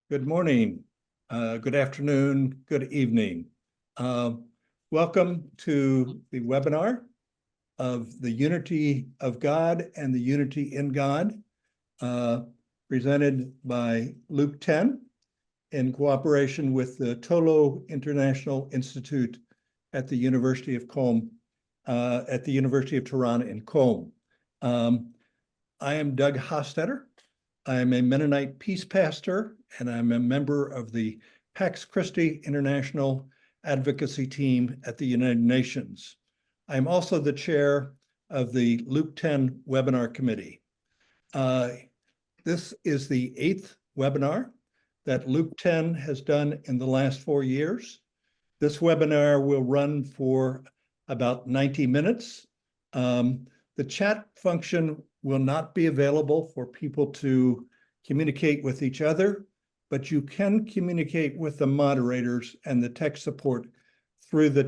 Good morning, good afternoon, good evening. Welcome to the webinar of the Unity of God and the Unity in God, presented by Luke 10 in cooperation with the Tolou International Institute at the University of Qom, at the University of Tehran in Qom. I am Doug Hofstetter. I am a Mennonite peace pastor, and I'm a member of the Pax Christi International Advocacy Team at the United Nations. I'm also the chair of the Luke 10 Webinar Committee. This is the 8th webinar that Luke 10 has done in the last 4 years. This webinar will run for about 90 minutes. The chat function will not be available for people to communicate with each other, but you can communicate with the moderators and the tech support through the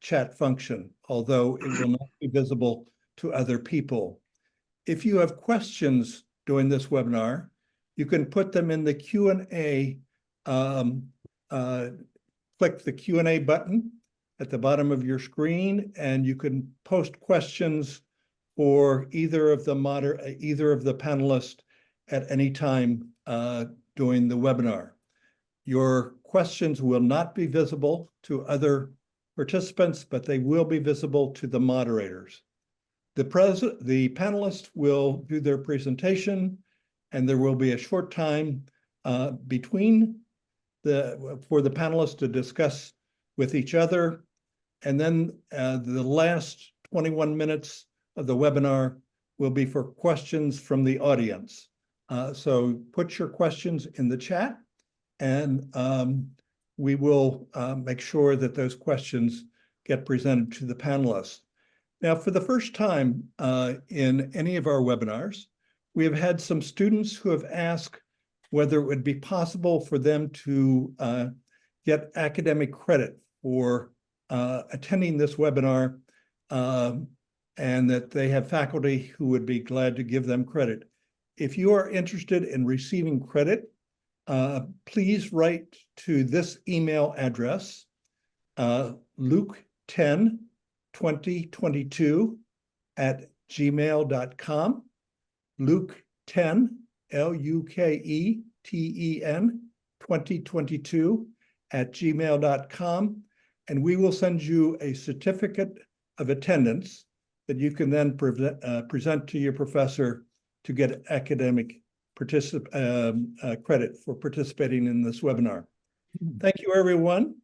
chat function, although it will not be visible to other people. If you have questions during this webinar, you can put them in the Q&A, click the Q&A button at the bottom of your screen, and you can post questions for either of the panelists at any time during the webinar. Your questions will not be visible to other participants, but they will be visible to the moderators. The panelists will do their presentation, and there will be a short time for the panelists to discuss with each other, and then the last 21 minutes of the webinar will be for questions from the audience. So put your questions in the chat, and we will make sure that those questions get presented to the panelists. Now, for the first time in any of our webinars, we have had some students who have asked whether it would be possible for them to get academic credit for attending this webinar, and that they have faculty who would be glad to give them credit. If you are interested in receiving credit, please write to this email address, luke102022@gmail.com, luke10, LUKETEN 2022@gmail.com, and we will send you a certificate of attendance that you can then present to your professor to get academic credit for participating in this webinar. Thank you, everyone.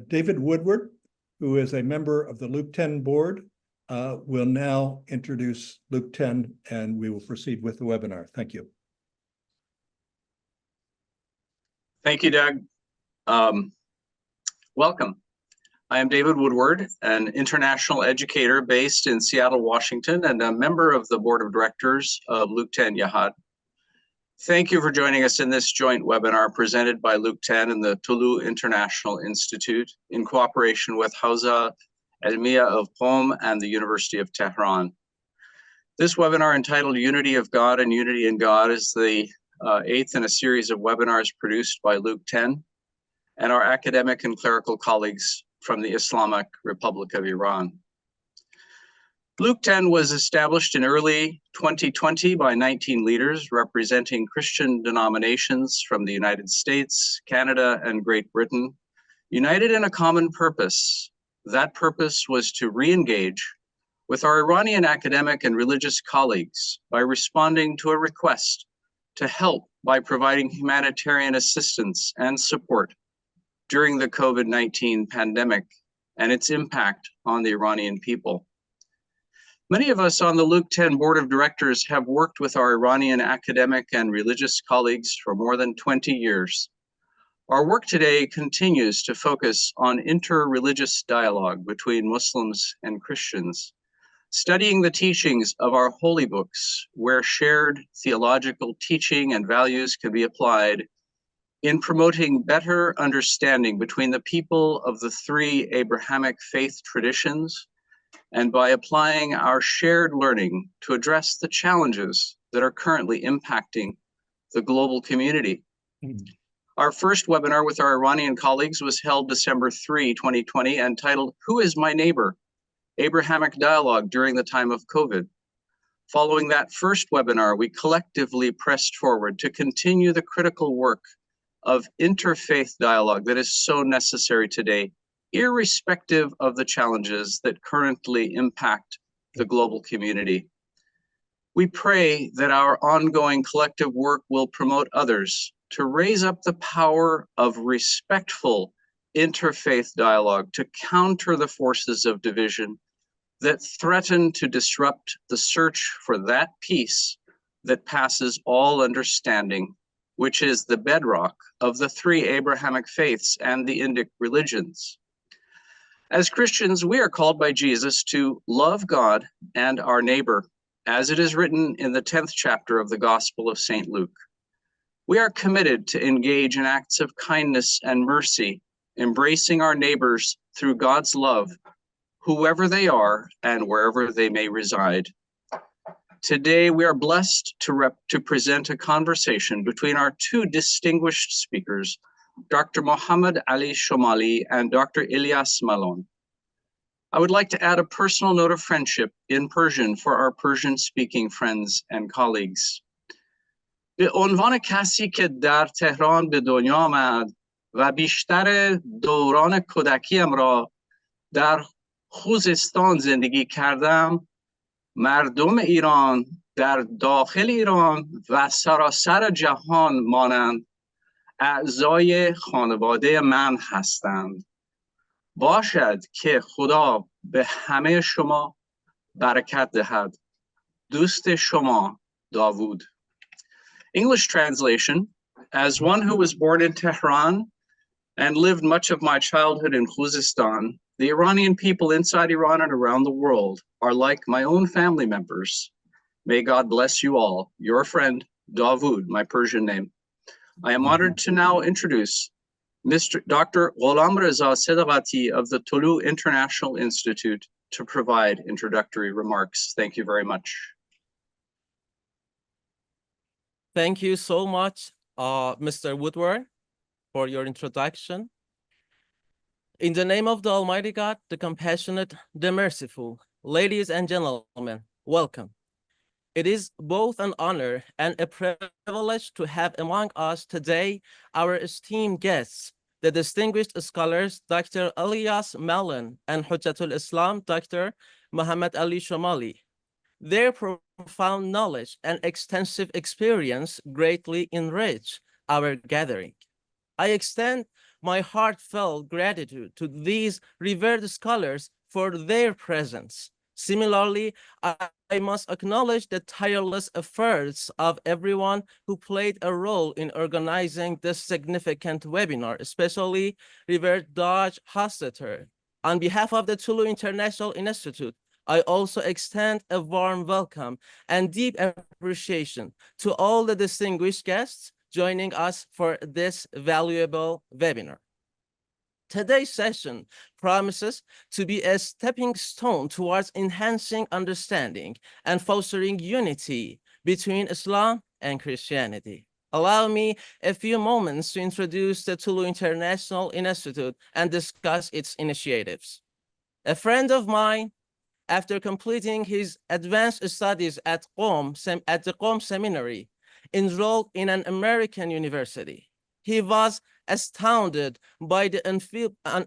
David Woodward, who is a member of the Luke 10 board, will now introduce Luke 10, and we will proceed with the webinar. Thank you. Thank you, Doug. Welcome. I am David Woodward, an international educator based in Seattle, Washington, and a member of the board of directors of Luke 10 Yahad. Thank you for joining us in this joint webinar presented by Luke 10 and the Tolou International Institute in cooperation with Hawzah Hmiyyah of Qom and the University of Tehran. This webinar, entitled Unity of God and Unity in God, is the 8th in a series of webinars produced by Luke 10 and our academic and clerical colleagues from the Islamic Republic of Iran. Luke 10 was established in early 2020 by 19 leaders representing Christian denominations from the United States, Canada, and Great Britain, united in a common purpose. That purpose was to re-engage with our Iranian academic and religious colleagues by responding to a request to help by providing humanitarian assistance and support during the COVID-19 pandemic and its impact on the Iranian people. Many of us on the Luke 10 board of directors have worked with our Iranian academic and religious colleagues for more than 20 years. Our work today continues to focus on inter-religious dialogue between Muslims and Christians, studying the teachings of our holy books, where shared theological teaching and values can be applied in promoting better understanding between the people of the 3 Abrahamic faith traditions, and by applying our shared learning to address the challenges that are currently impacting the global community. Mhm. Our first webinar with our Iranian colleagues was held December 3, 2020, and titled, Who is My Neighbor? Abrahamic Dialogue during the time of COVID. Following that first webinar, we collectively pressed forward to continue the critical work of interfaith dialogue that is so necessary today, irrespective of the challenges that currently impact the global community. We pray that our ongoing collective work will promote others to raise up the power of respectful interfaith dialogue to counter the forces of division that threaten to disrupt the search for that peace that passes all understanding, which is the bedrock of the three Abrahamic faiths and the Indic religions. As Christians, we are called by Jesus to love God and our neighbor, as it is written in the 10th chapter of the Gospel of St. Luke. We are committed to engage in acts of kindness and mercy, embracing our neighbors through God's love, whoever they are and wherever they may reside. Today, we are blessed to present a conversation between our two distinguished speakers, Dr. Mohammad Ali Shomali and Dr. Elias Mallon. I would like to add a personal note of friendship in Persian for our Persian-speaking friends and colleagues. به عنوان کسی که در تهران به دنیا آمد و بیشتر دوران کودکیم را در خوزستان زندگی کردم، مردم ایران در داخل ایران و سراسر جهان مانند اعضای خانواده من هستند. باشد که خدا به همه شما برکت دهد. دوست شما، داوود. English translation: As one who was born in Tehran and lived much of my childhood in Khuzestan, the Iranian people inside Iran and around the world are like my own family members. May God bless you all. Your friend, Dawood, my Persian name. I am honored to now introduce Dr. Gholam Reza Sedaqati of the Tolou International Institute to provide introductory remarks. Thank you very much. Thank you so much, Mr. Woodward, for your introduction. In the name of the Almighty God, the compassionate, the merciful, ladies and gentlemen, welcome. It is both an honor and a privilege to have among us today our esteemed guests, the distinguished scholars, Dr. Elias Mallon and Hujjatul Islam, Dr. Mohammad Ali Shomali. Their profound knowledge and extensive experience greatly enrich our gathering. I extend my heartfelt gratitude to these revered scholars for their presence. Similarly, I must acknowledge the tireless efforts of everyone who played a role in organizing this significant webinar, especially revered Daj Hostetler. On behalf of the Tolou International Institute, I also extend a warm welcome and deep appreciation to all the distinguished guests joining us for this valuable webinar. Today's session promises to be a stepping stone towards enhancing understanding and fostering unity between Islam and Christianity. Allow me a few moments to introduce the Tolou International Institute and discuss its initiatives. A friend of mine, after completing his advanced studies at the Qom Seminary, enrolled in an American university. He was astounded by the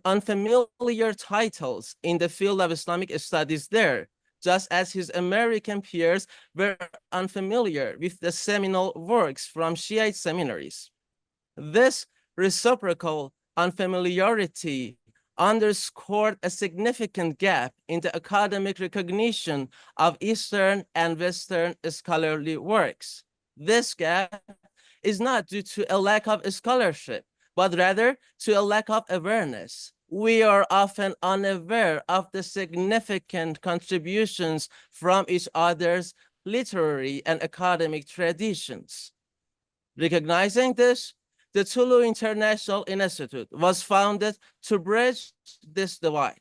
unfamiliar titles in the field of Islamic studies there, just as his American peers were unfamiliar with the seminal works from Shiite seminaries. This reciprocal unfamiliarity underscored a significant gap in the academic recognition of Eastern and Western scholarly works. This gap is not due to a lack of scholarship, but rather to a lack of awareness. We are often unaware of the significant contributions from each other's literary and academic traditions. Recognizing this, the Tolou International Institute was founded to bridge this divide.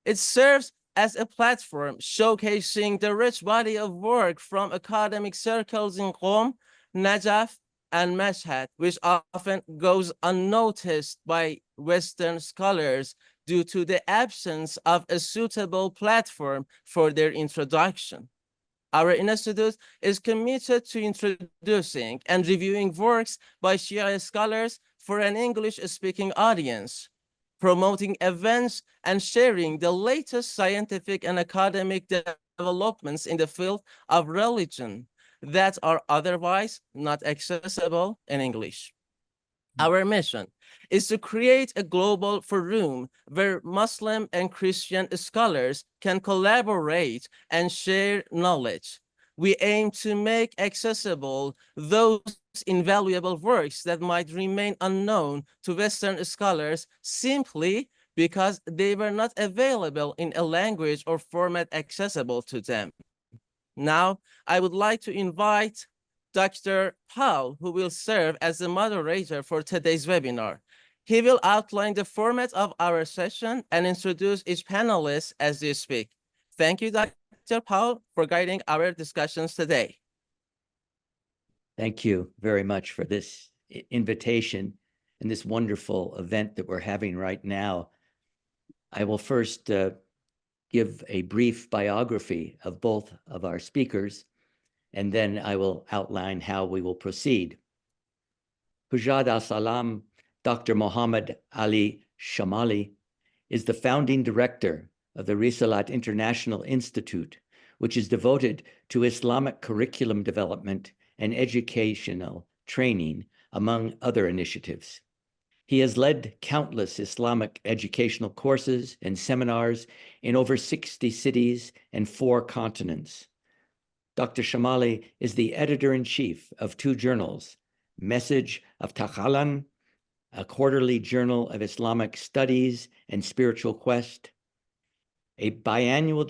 It serves as a platform showcasing the rich body of work from academic circles in Qom, Najaf, and Mashhad, which often goes unnoticed by Western scholars due to the absence of a suitable platform for their introduction. Our institute is committed to introducing and reviewing works by Shia scholars for an English-speaking audience, promoting events and sharing the latest scientific and academic developments in the field of religion that are otherwise not accessible in English. Our mission is to create a global forum where Muslim and Christian scholars can collaborate and share knowledge. We aim to make accessible those invaluable works that might remain unknown to Western scholars simply because they were not available in a language or format accessible to them. Now, I would like to invite Dr. Paul, who will serve as the moderator for today's webinar. He will outline the format of our session and introduce each panelist as they speak. Thank you, Dr. Paul, for guiding our discussions today. Thank you very much for this invitation and this wonderful event that we're having right now. I will first give a brief biography of both of our speakers, and then I will outline how we will proceed. Hujjat al-Salam, Dr. Mohammad Ali Shomali, is the founding director of the Risalat International Institute, which is devoted to Islamic curriculum development and educational training, among other initiatives. He has led countless Islamic educational courses and seminars in over 60 cities and 4 continents. Dr. Shomali is the editor-in-chief of 2 journals, Message of Takhalan, a quarterly journal of Islamic studies and spiritual quest, a biannual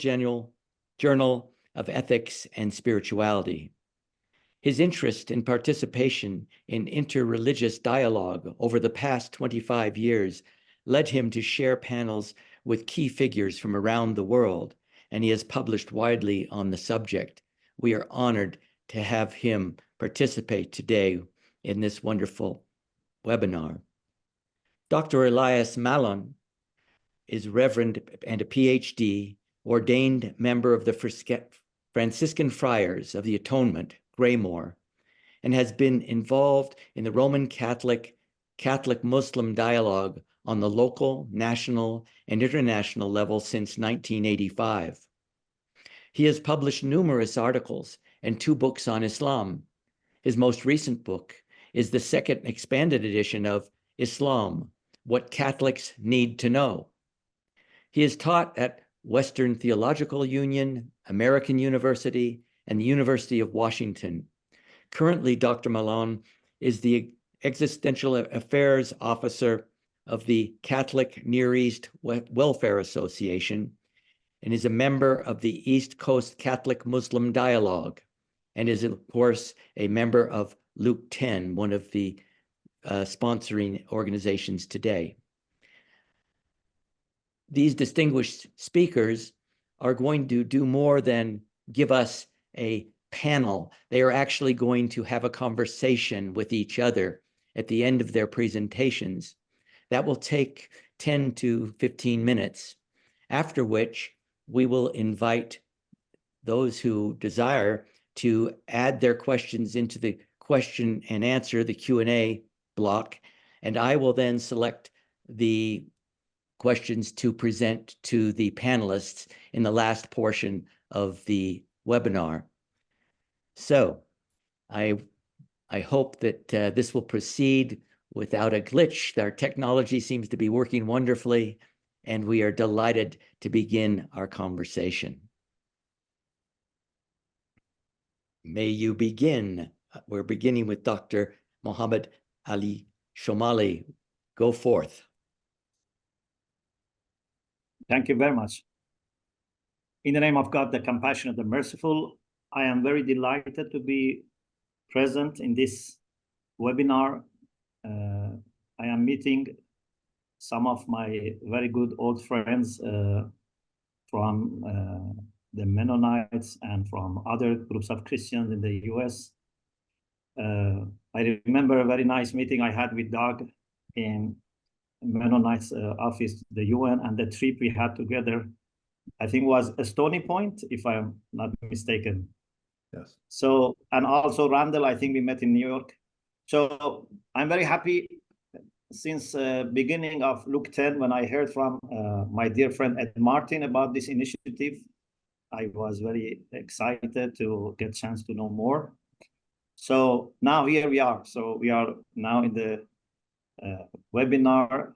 journal of ethics and spirituality. His interest and participation in interreligious dialogue over the past 25 years led him to share panels with key figures from around the world, and he has published widely on the subject. We are honored to have him participate today in this wonderful webinar. Dr. Elias Mallon is Reverend and a PhD, ordained member of the Franciscan Friars of the Atonement, Greymoor, and has been involved in the Roman Catholic-Muslim dialogue on the local, national, and international level since 1985. He has published numerous articles and 2 books on Islam. His most recent book is the second expanded edition of Islam, What Catholics Need to Know. He is taught at Western Theological Union, American University, and the University of Washington. Currently, Dr. Mallon is the Existential Affairs Officer of the Catholic Near East Welfare Association and is a member of the East Coast Catholic Muslim Dialogue, and is, of course, a member of Luke 10, one of the sponsoring organizations today. These distinguished speakers are going to do more than give us a panel. They are actually going to have a conversation with each other at the end of their presentations. That will take 10 to 15 minutes, after which we will invite those who desire to add their questions into the question and answer, the Q&A block, and I will then select the questions to present to the panelists in the last portion of the webinar. So I hope that this will proceed without a glitch. Our technology seems to be working wonderfully, and we are delighted to begin our conversation. May you begin. We're beginning with Dr. Mohammad Ali Shomali. Go forth. Thank you very much. In the name of God, the compassionate, the merciful, I am very delighted to be present in this webinar. I am meeting some of my very good old friends from the Mennonites and from other groups of Christians in the US. I remember a very nice meeting I had with Doug in Mennonite's office, the UN, and the trip we had together, I think was a Stony Point, if I'm not mistaken. Yes. So, and also Randall, I think we met in New York. So I'm very happy since beginning of Luke 10, when I heard from my dear friend Ed Martin about this initiative, I was very excited to get a chance to know more. So now here we are. So we are now in the webinar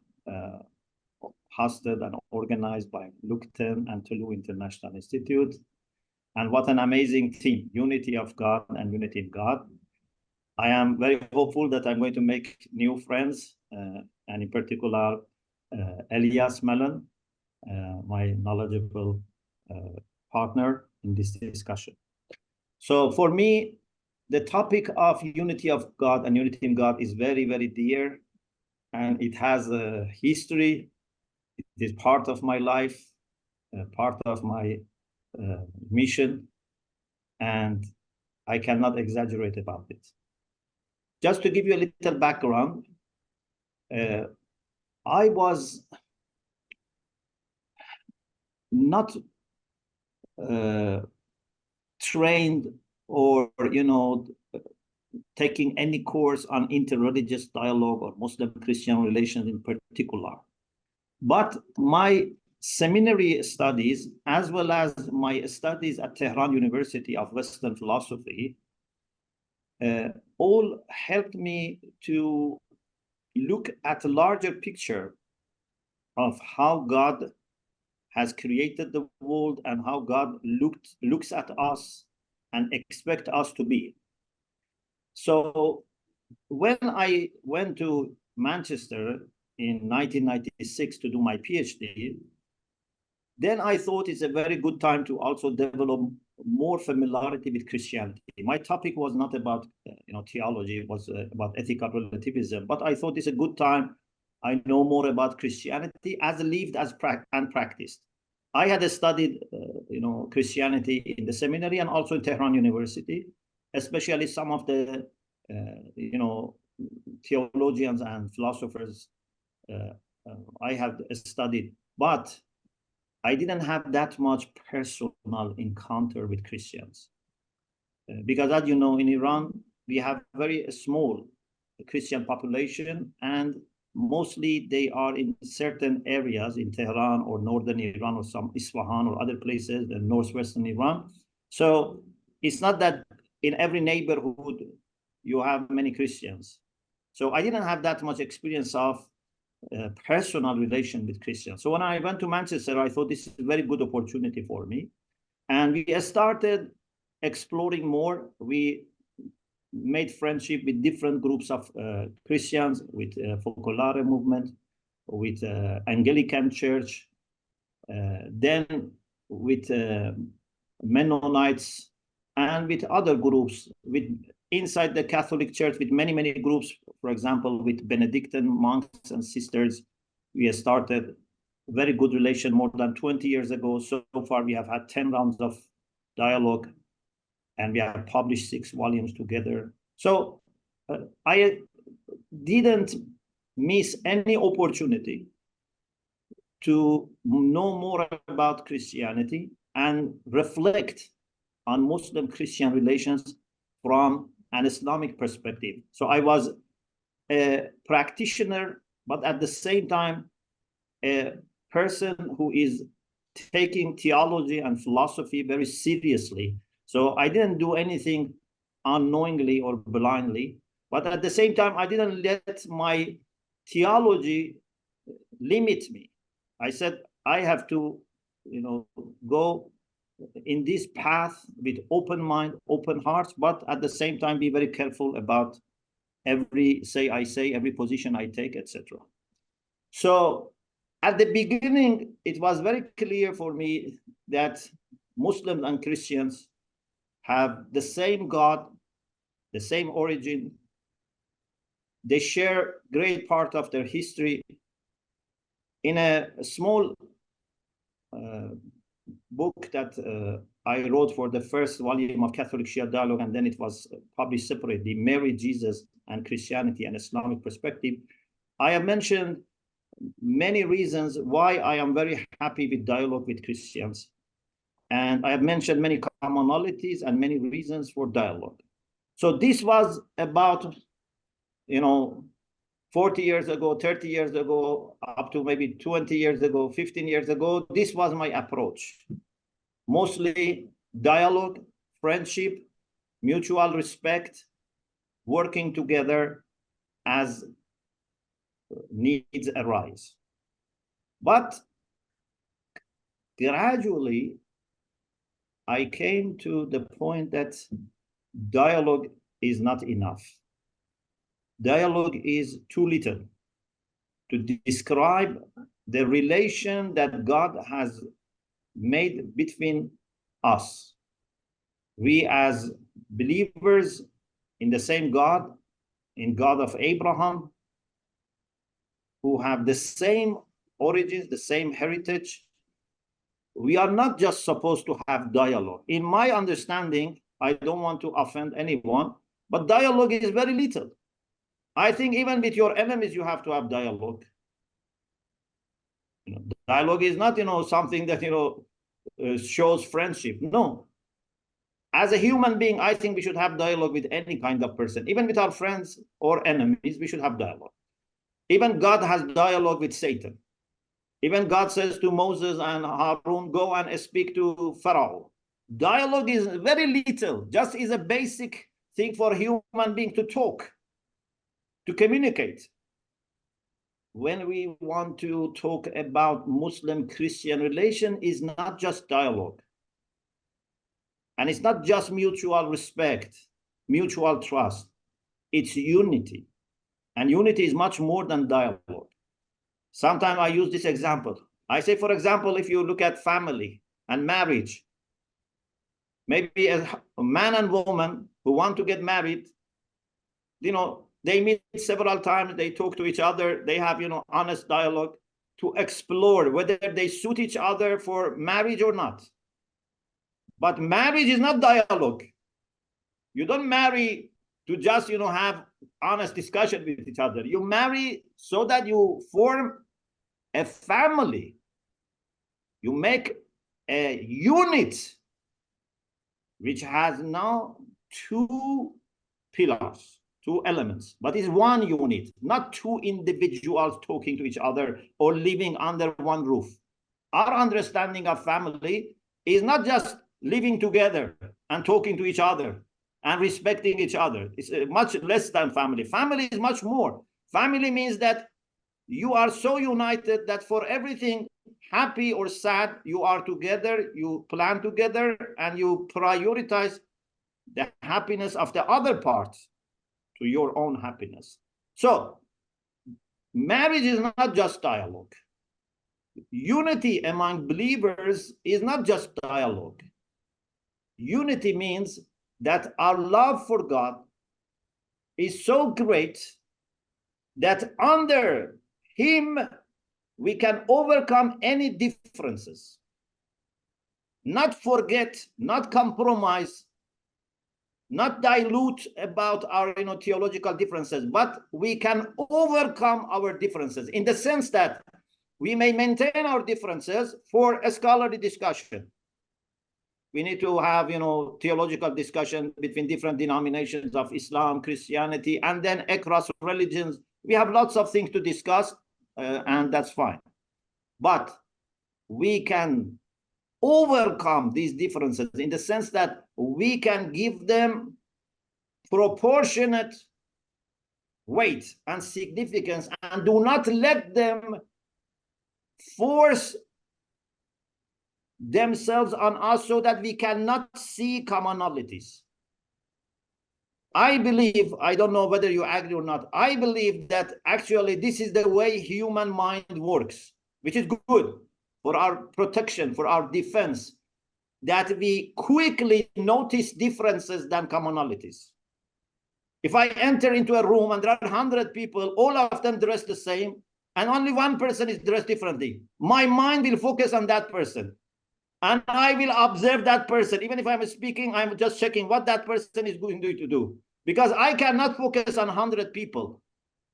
hosted and organized by Luke 10 and Tolou International Institute. And what an amazing team, unity of God and unity in God. I am very hopeful that I'm going to make new friends, and in particular, Elias Mallon, my knowledgeable partner in this discussion. So for me, the topic of unity of God and unity in God is very, very dear, and it has a history. It is part of my life, part of my mission, and I cannot exaggerate about it. Just to give you a little background, I was not trained or, taking any course on interreligious dialogue or Muslim-Christian relations in particular. But my seminary studies, as well as my studies at Tehran University of Western Philosophy, all helped me to look at a larger picture of how God has created the world and how God looks at us and expects us to be. So when I went to Manchester in 1996 to do my PhD, then I thought it's a very good time to also develop more familiarity with Christianity. My topic was not about theology, it was about ethical relativism, but I thought it's a good time. I know more about Christianity as lived and practiced. I had studied Christianity in the seminary and also in Tehran University, especially some of the theologians and philosophers I have studied, but I didn't have that much personal encounter with Christians. Because as you know, in Iran, we have very small Christian population, and mostly they are in certain areas in Tehran or northern Iran or some Isfahan or other places in northwestern Iran. So it's not that in every neighborhood you have many Christians. So I didn't have that much experience of personal relation with Christians. So when I went to Manchester, I thought this is a very good opportunity for me. And we started exploring more. We made friendship with different groups of Christians, with Focolare movement, with Anglican Church, then with Mennonites, and with other groups, with inside the Catholic Church, with many, many groups. For example, with Benedictine monks and sisters, we started a very good relation more than 20 years ago. So far, we have had 10 rounds of dialogue, and we have published 6 volumes together. So I didn't miss any opportunity to know more about Christianity and reflect on Muslim-Christian relations from an Islamic perspective. So I was a practitioner, but at the same time, a person who is taking theology and philosophy very seriously. So I didn't do anything unknowingly or blindly, but at the same time, I didn't let my theology limit me. I said, I have to, go in this path with open mind, open hearts, but at the same time, be very careful about every every position I take, etc. So at the beginning, it was very clear for me that Muslims and Christians have the same God, the same origin. They share great part of their history. In a small book that I wrote for the first volume of Catholic Shia Dialogue, and then it was published separately, Mary, Jesus, and Christianity and Islamic Perspective, I have mentioned many reasons why I am very happy with dialogue with Christians. And I have mentioned many commonalities and many reasons for dialogue. So this was about, 40 years ago, 30 years ago, up to maybe 20 years ago, 15 years ago, this was my approach. Mostly dialogue, friendship, mutual respect, working together as needs arise. But gradually, I came to the point that dialogue is not enough. Dialogue is too little to describe the relation that God has made between us. We as believers in the same God, in God of Abraham, who have the same origins, the same heritage, we are not just supposed to have dialogue. In my understanding, I don't want to offend anyone, but dialogue is very little. I think even with your enemies, you have to have dialogue. Dialogue is not, something that, shows friendship. No. As a human being, I think we should have dialogue with any kind of person. Even with our friends or enemies, we should have dialogue. Even God has dialogue with Satan. Even God says to Moses and Harun, go and speak to Pharaoh. Dialogue is very little, just is a basic thing for a human being to talk, to communicate. When we want to talk about Muslim-Christian relation, is not just dialogue. And it's not just mutual respect, mutual trust. It's unity. And unity is much more than dialogue. Sometimes I use this example. I say, for example, if you look at family and marriage, maybe a man and woman who want to get married, they meet several times, they talk to each other, they have, honest dialogue to explore whether they suit each other for marriage or not. But marriage is not dialogue. You don't marry to just, have honest discussion with each other. You marry so that you form a family. You make a unit which has now two pillars, two elements, but it's one unit, not two individuals talking to each other or living under one roof. Our understanding of family is not just living together and talking to each other and respecting each other. It's much less than family. Family is much more. Family means that you are so united that for everything, happy or sad, you are together, you plan together, and you prioritize the happiness of the other part to your own happiness. So, marriage is not just dialogue. Unity among believers is not just dialogue. Unity means that our love for God is so great that under Him we can overcome any differences, not forget, not compromise, not dilute about our theological differences, but we can overcome our differences in the sense that we may maintain our differences for a scholarly discussion. We need to have theological discussion between different denominations of Islam, Christianity, and then across religions. We have lots of things to discuss, and that's fine. But we can overcome these differences in the sense that we can give them proportionate weight and significance and do not let them force themselves on us so that we cannot see commonalities. I believe, I don't know whether you agree or not, I believe that actually this is the way human mind works, which is good for our protection, for our defense, that we quickly notice differences than commonalities. If I enter into a room and there are 100 people, all of them dressed the same, and only one person is dressed differently, my mind will focus on that person. And I will observe that person. Even if I'm speaking, I'm just checking what that person is going to do. Because I cannot focus on 100 people.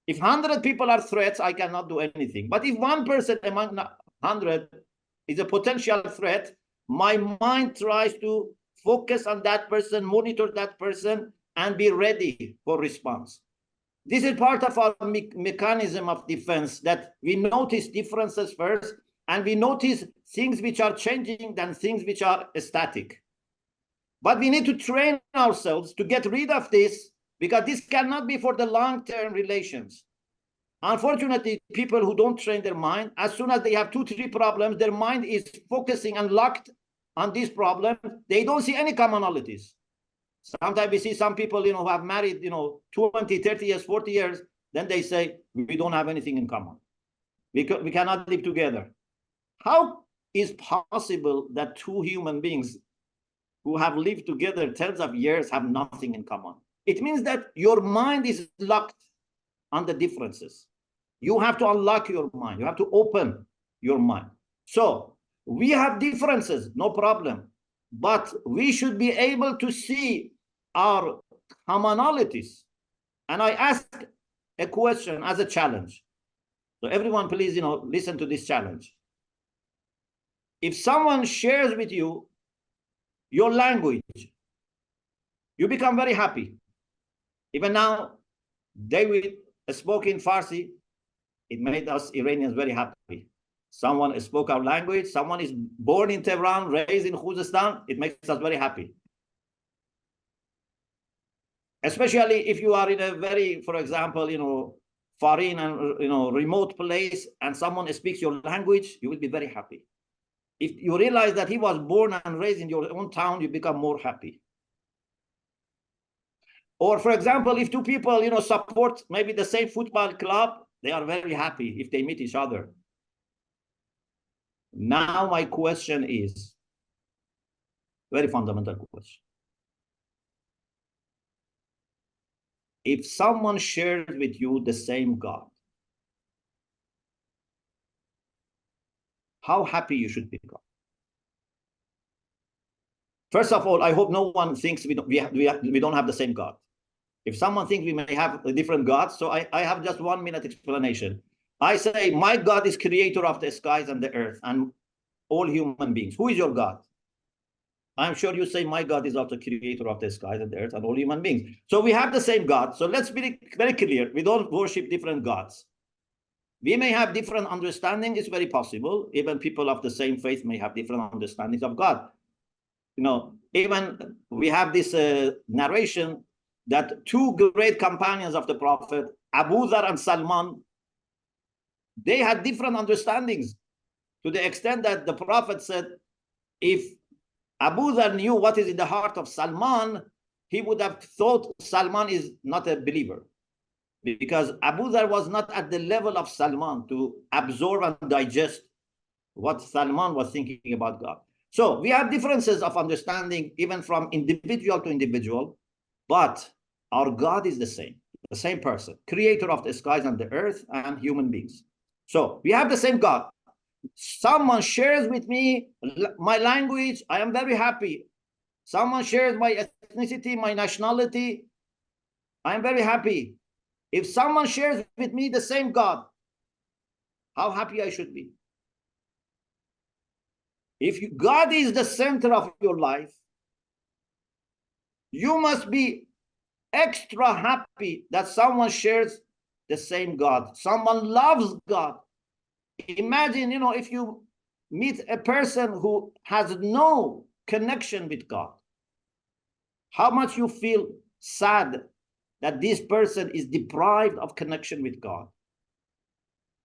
If 100 people are threats, I cannot do anything. But if one person among 100 is a potential threat, my mind tries to focus on that person, monitor that person, and be ready for response. This is part of our mechanism of defense, that we notice differences first, and we notice things which are changing than things which are static. But we need to train ourselves to get rid of this, because this cannot be for the long-term relations. Unfortunately, people who don't train their mind, as soon as they have 2-3 problems, their mind is focusing and locked on this problem. They don't see any commonalities. Sometimes we see some people, who have married, 20, 30 years, 40 years, then they say, we don't have anything in common. We cannot live together. How is possible that two human beings who have lived together tens of years have nothing in common? It means that your mind is locked on the differences. You have to unlock your mind. You have to open your mind. So we have differences, no problem. But we should be able to see our commonalities. And I ask a question as a challenge. So everyone, please, listen to this challenge. If someone shares with you your language, you become very happy. Even now, David spoke in Farsi. It made us Iranians very happy. Someone spoke our language. Someone is born in Tehran, raised in Khuzestan. It makes us very happy. Especially if you are in a very, for example, foreign and remote place, and someone speaks your language, you will be very happy. If you realize that he was born and raised in your own town, you become more happy. Or, for example, if two people, support maybe the same football club, they are very happy if they meet each other. Now my question is, very fundamental question. If someone shares with you the same God, how happy you should become? First of all, I hope no one thinks we don't have the same God. If someone thinks we may have a different God, so I have just 1 minute explanation. I say, my God is creator of the skies and the earth and all human beings. Who is your God? I'm sure you say, my God is also creator of the skies and the earth and all human beings. So we have the same God. So let's be very clear. We don't worship different gods. We may have different understanding. It's very possible. Even people of the same faith may have different understandings of God. Even we have this narration that two great companions of the Prophet, Abu Dhar and Salman, they had different understandings, to the extent that the Prophet said, if Abu Dhar knew what is in the heart of Salman, he would have thought Salman is not a believer, because Abu Dhar was not at the level of Salman to absorb and digest what Salman was thinking about God. So we have differences of understanding, even from individual to individual, but our God is the same person, creator of the skies and the earth and human beings. So we have the same God. Someone shares with me my language, I am very happy. Someone shares my ethnicity, my nationality, I am very happy. If someone shares with me the same God, how happy I should be. If God is the center of your life, you must be extra happy that someone shares the same God. Someone loves God. Imagine, if you meet a person who has no connection with God, how much you feel sad that this person is deprived of connection with God.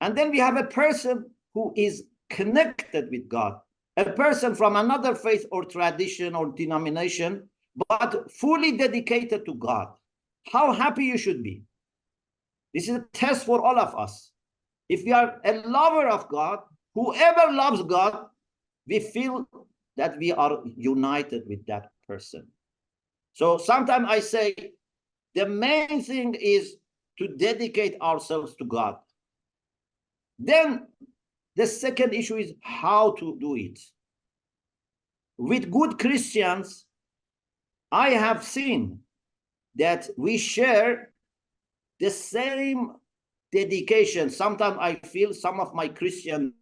And then we have a person who is connected with God, a person from another faith or tradition or denomination, but fully dedicated to God. How happy you should be. This is a test for all of us. If we are a lover of God, whoever loves God, we feel that we are united with that person. So sometimes I say, the main thing is to dedicate ourselves to God. Then the second issue is how to do it. with good Christians, I have seen that we share the same dedication. Sometimes I feel some of my Christian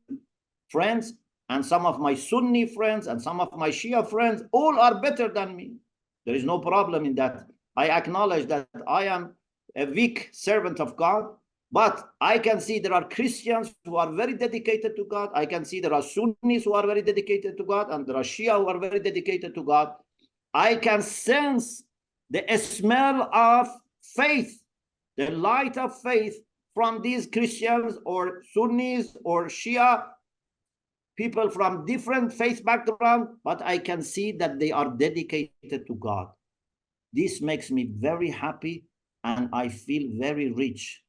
friends and some of my Sunni friends and some of my Shia friends, all are better than me. There is no problem in that. I acknowledge that I am a weak servant of God, but I can see there are Christians who are very dedicated to God. I can see there are Sunnis who are very dedicated to God, and there are Shia who are very dedicated to God. I can sense the smell of faith, the light of faith from these Christians or Sunnis or Shia, people from different faith background, but I can see that they are dedicated to God. This makes me very happy, and I feel very rich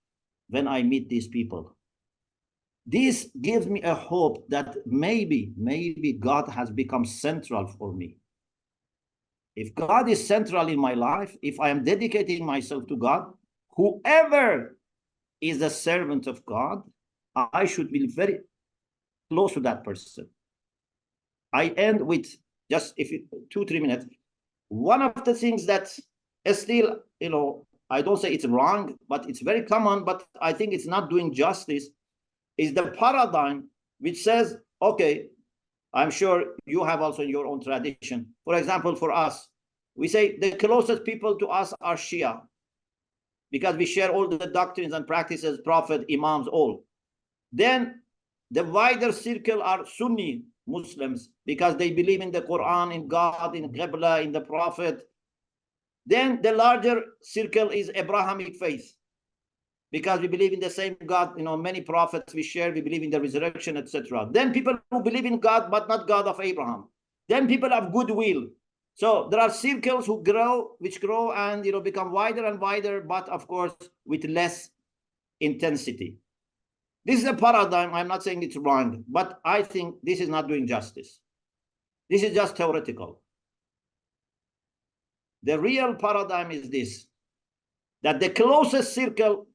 when I meet these people. This gives me a hope that maybe God has become central for me. If God is central in my life, if I am dedicating myself to God, whoever is a servant of God, I should be very close to that person. I end with just 2-3 minutes. One of the things that still, I don't say it's wrong, but it's very common, but I think it's not doing justice, is the paradigm which says, okay, I'm sure you have also your own tradition. For example, for us, we say the closest people to us are Shia, because we share all the doctrines and practices, Prophet, Imams, all. Then the wider circle are Sunni Muslims, because they believe in the Quran, in God, in Qibla, in the Prophet. Then the larger circle is Abrahamic faith, because we believe in the same God, many prophets we share, we believe in the resurrection, etc. Then people who believe in God, but not God of Abraham. Then people have goodwill. So there are circles which grow and become wider and wider, but of course with less intensity. This is a paradigm. I'm not saying it's wrong, but I think this is not doing justice. This is just theoretical. The real paradigm is this, that the closest circle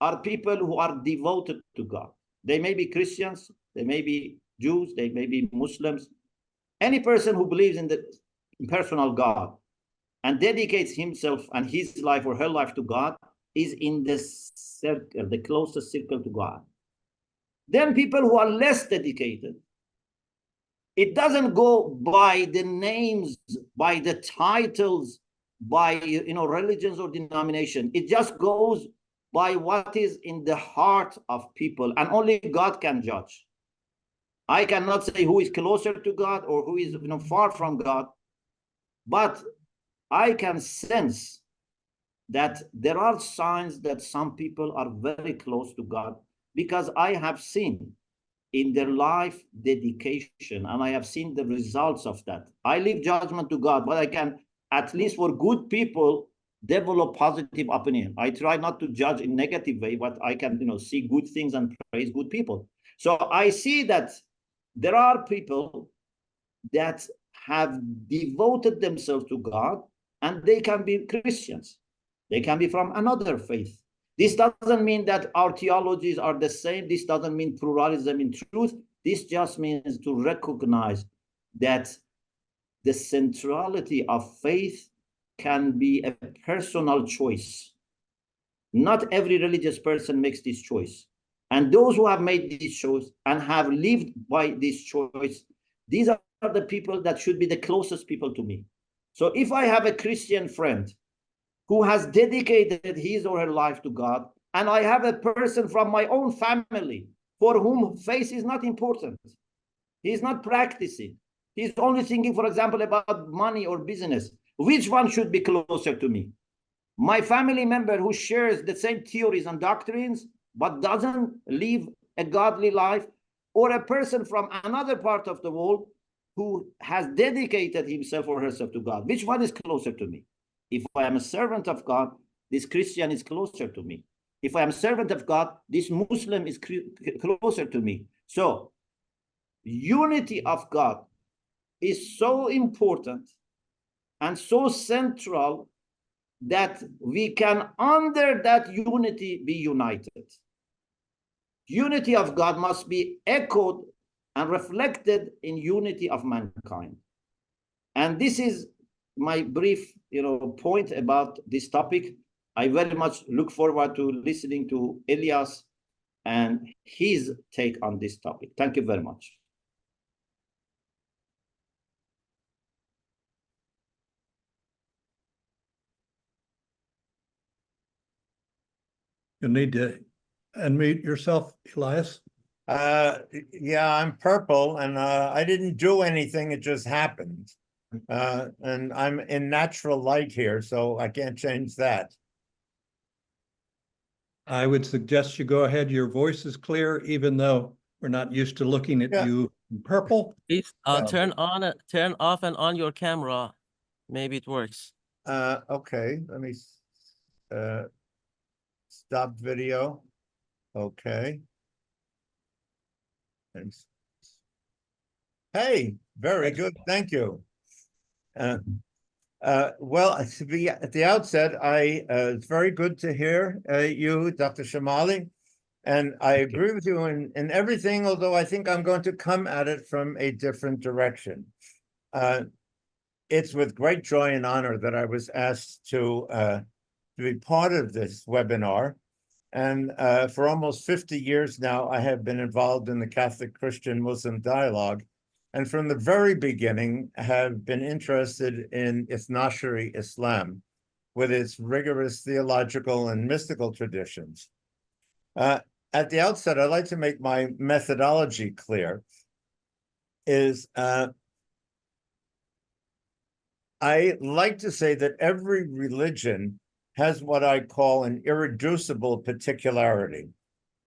are people who are devoted to God. They may be Christians, they may be Jews, they may be Muslims. Any person who believes in the personal God and dedicates himself and his life or her life to God is in the circle, the closest circle to God. Then people who are less dedicated, it doesn't go by the names, by the titles, by religions or denomination. It just goes by what is in the heart of people, and only God can judge. I cannot say who is closer to God or who is far from God, but I can sense that there are signs that some people are very close to God, because I have seen in their life dedication, and I have seen the results of that. I leave judgment to God, but I can, at least for good people, develop positive opinion. I try not to judge in negative way, but I can see good things and praise good people. So I see that there are people that have devoted themselves to God, and they can be Christians. They can be from another faith. This doesn't mean that our theologies are the same. This doesn't mean pluralism in truth. This just means to recognize that the centrality of faith can be a personal choice. Not every religious person makes this choice. And those who have made this choice and have lived by this choice, these are the people that should be the closest people to me. So if I have a Christian friend who has dedicated his or her life to God, and I have a person from my own family for whom faith is not important, he's not practicing, he's only thinking, for example, about money or business, which one should be closer to me? My family member who shares the same theories and doctrines but doesn't live a godly life, or a person from another part of the world who has dedicated himself or herself to God? Which one is closer to me? If I am a servant of God, this Christian is closer to me. If I am a servant of God, this Muslim is closer to me. So unity of God is so important and so central that we can, under that unity, be united. Unity of God must be echoed and reflected in unity of mankind. And this is my brief, point about this topic. I very much look forward to listening to Elias and his take on this topic. Thank you very much. You need to unmute yourself, Elias. Yeah, I'm purple and I didn't do anything, it just happened. And I'm in natural light here, so I can't change that. I would suggest you go ahead. Your voice is clear, even though we're not used to looking at Yeah. you in purple. Please Yeah. turn off and on your camera. Maybe it works. Okay, let me stop video. Okay. Thanks. Hey, very good, thank you. Well, to be at the outset, it's very good to hear you, Dr. Shomali, and I agree with you in everything, although I think I'm going to come at it from a different direction. It's with great joy and honor that I was asked to be part of this webinar. And for almost 50 years now, I have been involved in the Catholic Christian Muslim dialogue. And from the very beginning, have been interested in Ithnashari Islam with its rigorous theological and mystical traditions. At the outset, I'd like to make my methodology clear. I like to say that every religion has what I call an irreducible particularity.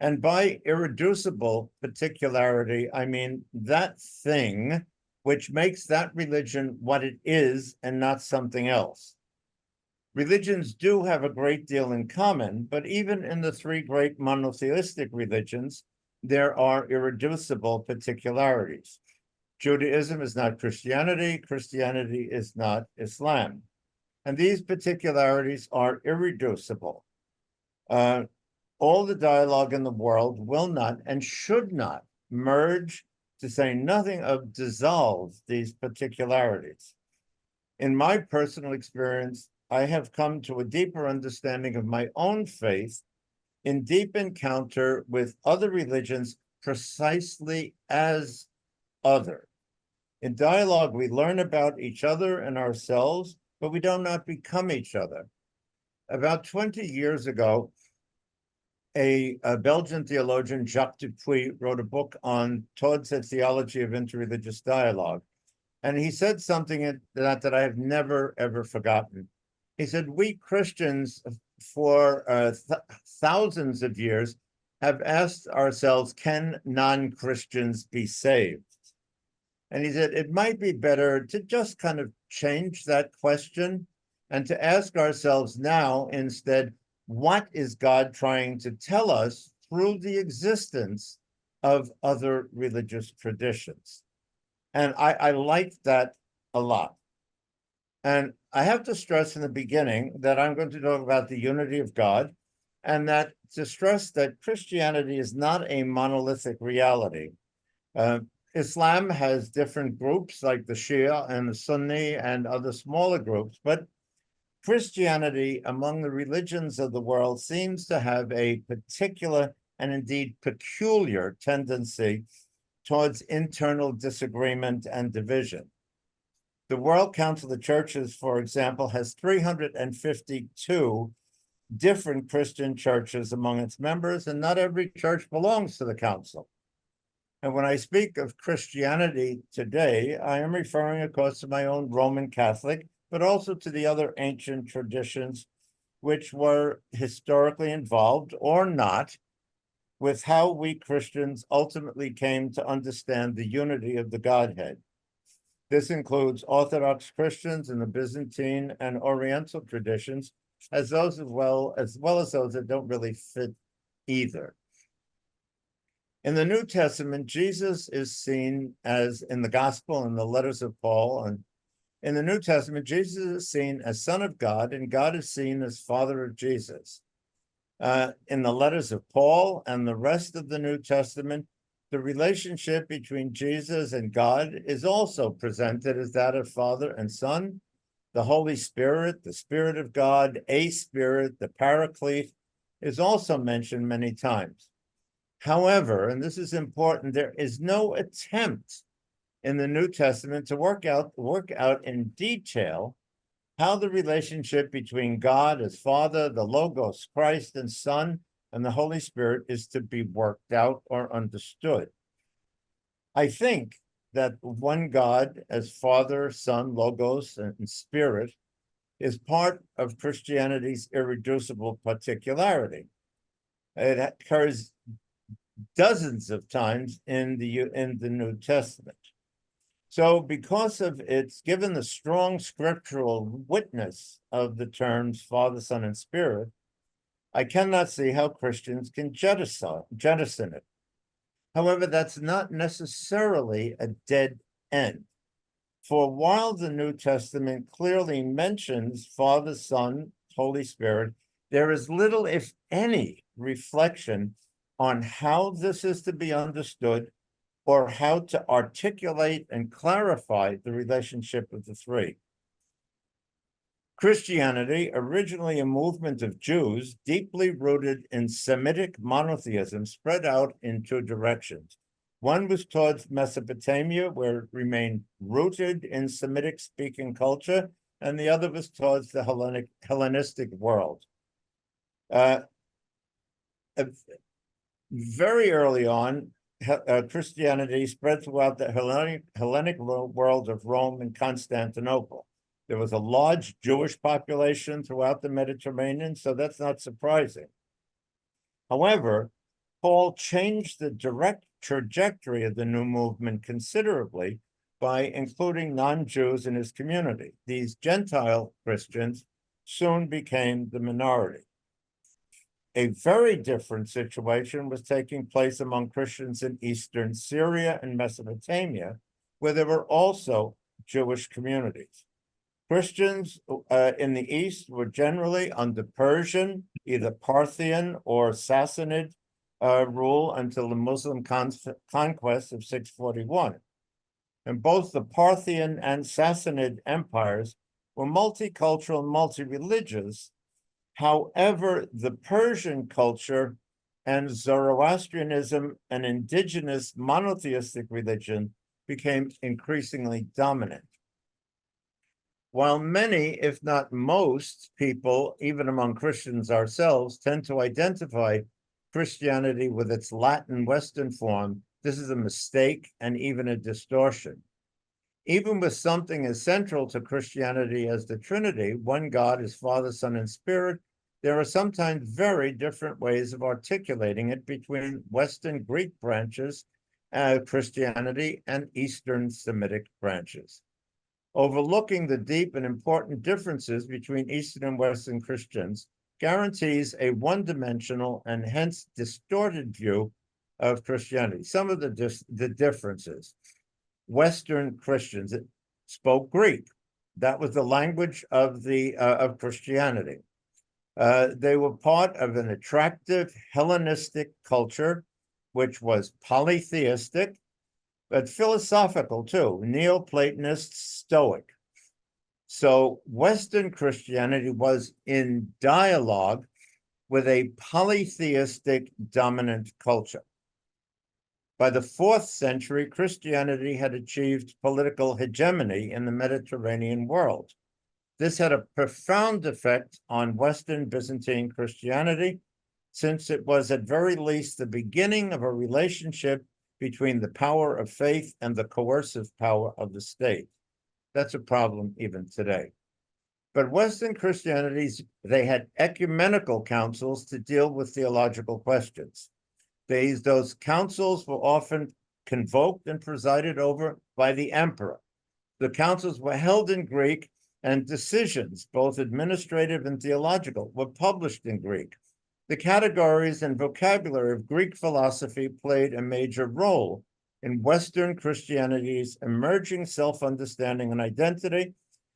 And by irreducible particularity, I mean that thing which makes that religion what it is and not something else. Religions do have a great deal in common, but even in the three great monotheistic religions, there are irreducible particularities. Judaism is not Christianity, Christianity is not Islam. And these particularities are irreducible. All the dialogue in the world will not and should not merge, to say nothing of dissolve, these particularities. In my personal experience, I have come to a deeper understanding of my own faith in deep encounter with other religions precisely as other. In dialogue, we learn about each other and ourselves, but we do not become each other. About 20 years ago, a Belgian theologian, Jacques Dupuy, wrote a book on Todd's theology of interreligious dialogue. And he said something that I have never, ever forgotten. He said, we Christians for thousands of years have asked ourselves, can non-Christians be saved? And he said, it might be better to just kind of change that question and to ask ourselves now instead, what is God trying to tell us through the existence of other religious traditions? And I like that a lot. And I have to stress in the beginning that I'm going to talk about the unity of God, and that to stress that Christianity is not a monolithic reality. Islam has different groups like the Shia and the Sunni and other smaller groups, but Christianity among the religions of the world seems to have a particular and indeed peculiar tendency towards internal disagreement and division. The World Council of Churches, for example, has 352 different Christian churches among its members, and not every church belongs to the council. And when I speak of Christianity today, I am referring, of course, to my own Roman Catholic, but also to the other ancient traditions which were historically involved or not with how we Christians ultimately came to understand the unity of the Godhead. This includes Orthodox Christians in the Byzantine and Oriental traditions, as well as those that don't really fit either. In the New Testament, Jesus is seen as, in the Gospel and the letters of Paul, and in the New Testament, Jesus is seen as Son of God, and God is seen as Father of Jesus. In the letters of Paul and the rest of the New Testament, The relationship between Jesus and God is also presented as that of Father and Son, the Holy Spirit, the Spirit of God, a Spirit, the Paraclete, is also mentioned many times. However, and this is important, there is no attempt in the New Testament to work out in detail how the relationship between God as Father, the Logos, Christ, and Son, and the Holy Spirit is to be worked out or understood. I think that one God as Father, Son, Logos, and Spirit is part of Christianity's irreducible particularity. It occurs dozens of times in the New Testament. So because of its, given the strong scriptural witness of the terms Father, Son, and Spirit, I cannot see how Christians can jettison it. However, that's not necessarily a dead end. For while the New Testament clearly mentions Father, Son, Holy Spirit, there is little, if any, reflection on how this is to be understood or how to articulate and clarify the relationship of the three. Christianity, originally a movement of Jews, deeply rooted in Semitic monotheism, spread out in two directions. One was towards Mesopotamia, where it remained rooted in Semitic-speaking culture, and the other was towards the Hellenistic world. Very early on, Christianity spread throughout the Hellenic world of Rome and Constantinople. There was a large Jewish population throughout the Mediterranean, so that's not surprising. However, Paul changed the direct trajectory of the new movement considerably by including non-Jews in his community. These Gentile Christians soon became the minority. A very different situation was taking place among Christians in Eastern Syria and Mesopotamia, where there were also Jewish communities. Christians in the East were generally under Persian, either Parthian or Sassanid rule until the Muslim conquest of 641. And both the Parthian and Sassanid empires were multicultural and multi-religious. However, the Persian culture and Zoroastrianism, an indigenous monotheistic religion, became increasingly dominant. While many, if not most people, even among Christians ourselves, tend to identify Christianity with its Latin Western form, this is a mistake and even a distortion. Even with something as central to Christianity as the Trinity, one God is Father, Son, and Spirit, there are sometimes very different ways of articulating it between Western Greek branches of Christianity and Eastern Semitic branches. Overlooking the deep and important differences between Eastern and Western Christians guarantees a one-dimensional and hence distorted view of Christianity. Some of the differences. Western Christians spoke Greek. That was the language of Christianity. They were part of an attractive Hellenistic culture, which was polytheistic, but philosophical too, Neoplatonist, Stoic. So Western Christianity was in dialogue with a polytheistic dominant culture. By the 4th century, Christianity had achieved political hegemony in the Mediterranean world. This had a profound effect on Western Byzantine Christianity, since it was at very least the beginning of a relationship between the power of faith and the coercive power of the state. That's a problem even today. But Western Christianities, they had ecumenical councils to deal with theological questions. Those councils were often convoked and presided over by the emperor. The councils were held in Greek, and decisions, both administrative and theological, were published in Greek. The categories and vocabulary of Greek philosophy played a major role in Western Christianity's emerging self-understanding and identity,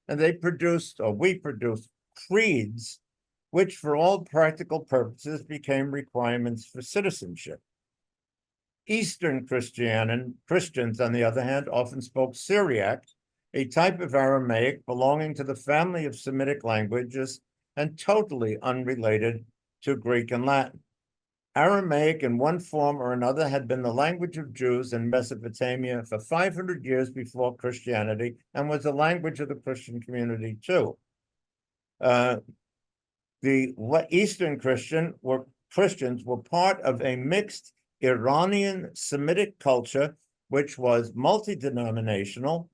and we produced creeds, which for all practical purposes became requirements for citizenship. Eastern Christians, on the other hand, often spoke Syriac, a type of Aramaic belonging to the family of Semitic languages and totally unrelated to Greek and Latin. Aramaic, in one form or another, had been the language of Jews in Mesopotamia for 500 years before Christianity and was the language of the Christian community too. The Eastern Christians were part of a mixed Iranian Semitic culture, which was multi-denominational.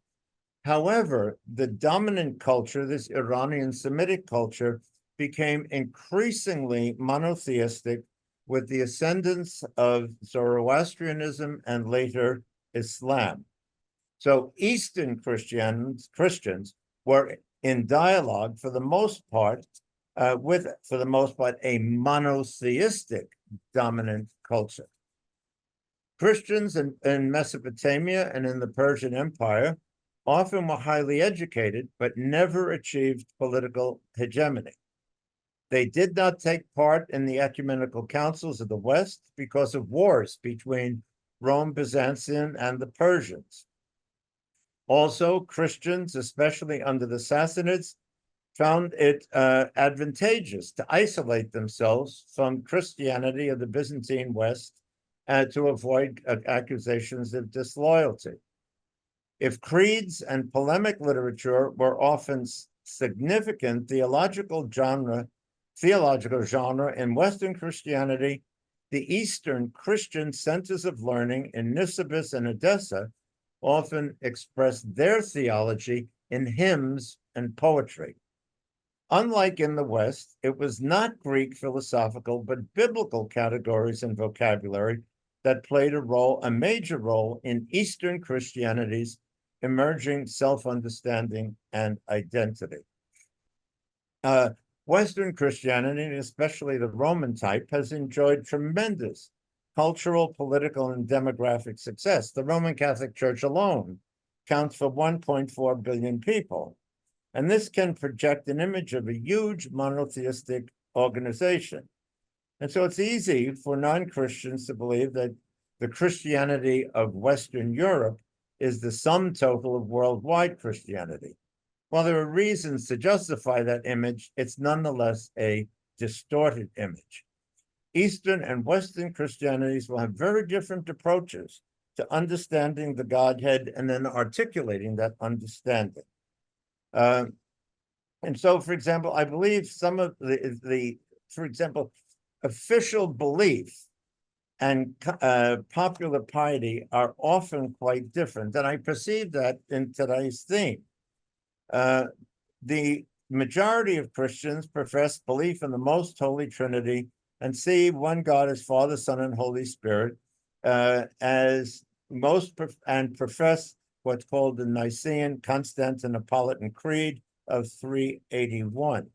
However, the dominant culture, this Iranian Semitic culture, became increasingly monotheistic with the ascendance of Zoroastrianism and later Islam. So Eastern Christians were in dialogue for the most part with a monotheistic dominant culture. Christians in Mesopotamia and in the Persian Empire often were highly educated, but never achieved political hegemony. They did not take part in the ecumenical councils of the West because of wars between Rome, Byzantium, and the Persians. Also, Christians, especially under the Sassanids, found it advantageous to isolate themselves from Christianity of the Byzantine West to avoid accusations of disloyalty. If creeds and polemic literature were often significant theological genre in Western Christianity, the Eastern Christian centers of learning in Nisibis and Edessa often expressed their theology in hymns and poetry. Unlike in the West, it was not Greek philosophical, but biblical categories and vocabulary that played a major role in Eastern Christianity's emerging self-understanding and identity. Western Christianity, especially the Roman type, has enjoyed tremendous cultural, political, and demographic success. The Roman Catholic Church alone counts for 1.4 billion people. And this can project an image of a huge monotheistic organization. And so it's easy for non-Christians to believe that the Christianity of Western Europe is the sum total of worldwide Christianity. While there are reasons to justify that image, it's nonetheless a distorted image. Eastern and Western Christianities will have very different approaches to understanding the Godhead and then articulating that understanding. And so, for example, I believe some of for example, official belief and popular piety are often quite different. And I perceive that in today's theme. The majority of Christians profess belief in the most holy Trinity and see one God as Father, Son, and Holy Spirit and profess what's called the Nicene Constantinopolitan Creed of 381.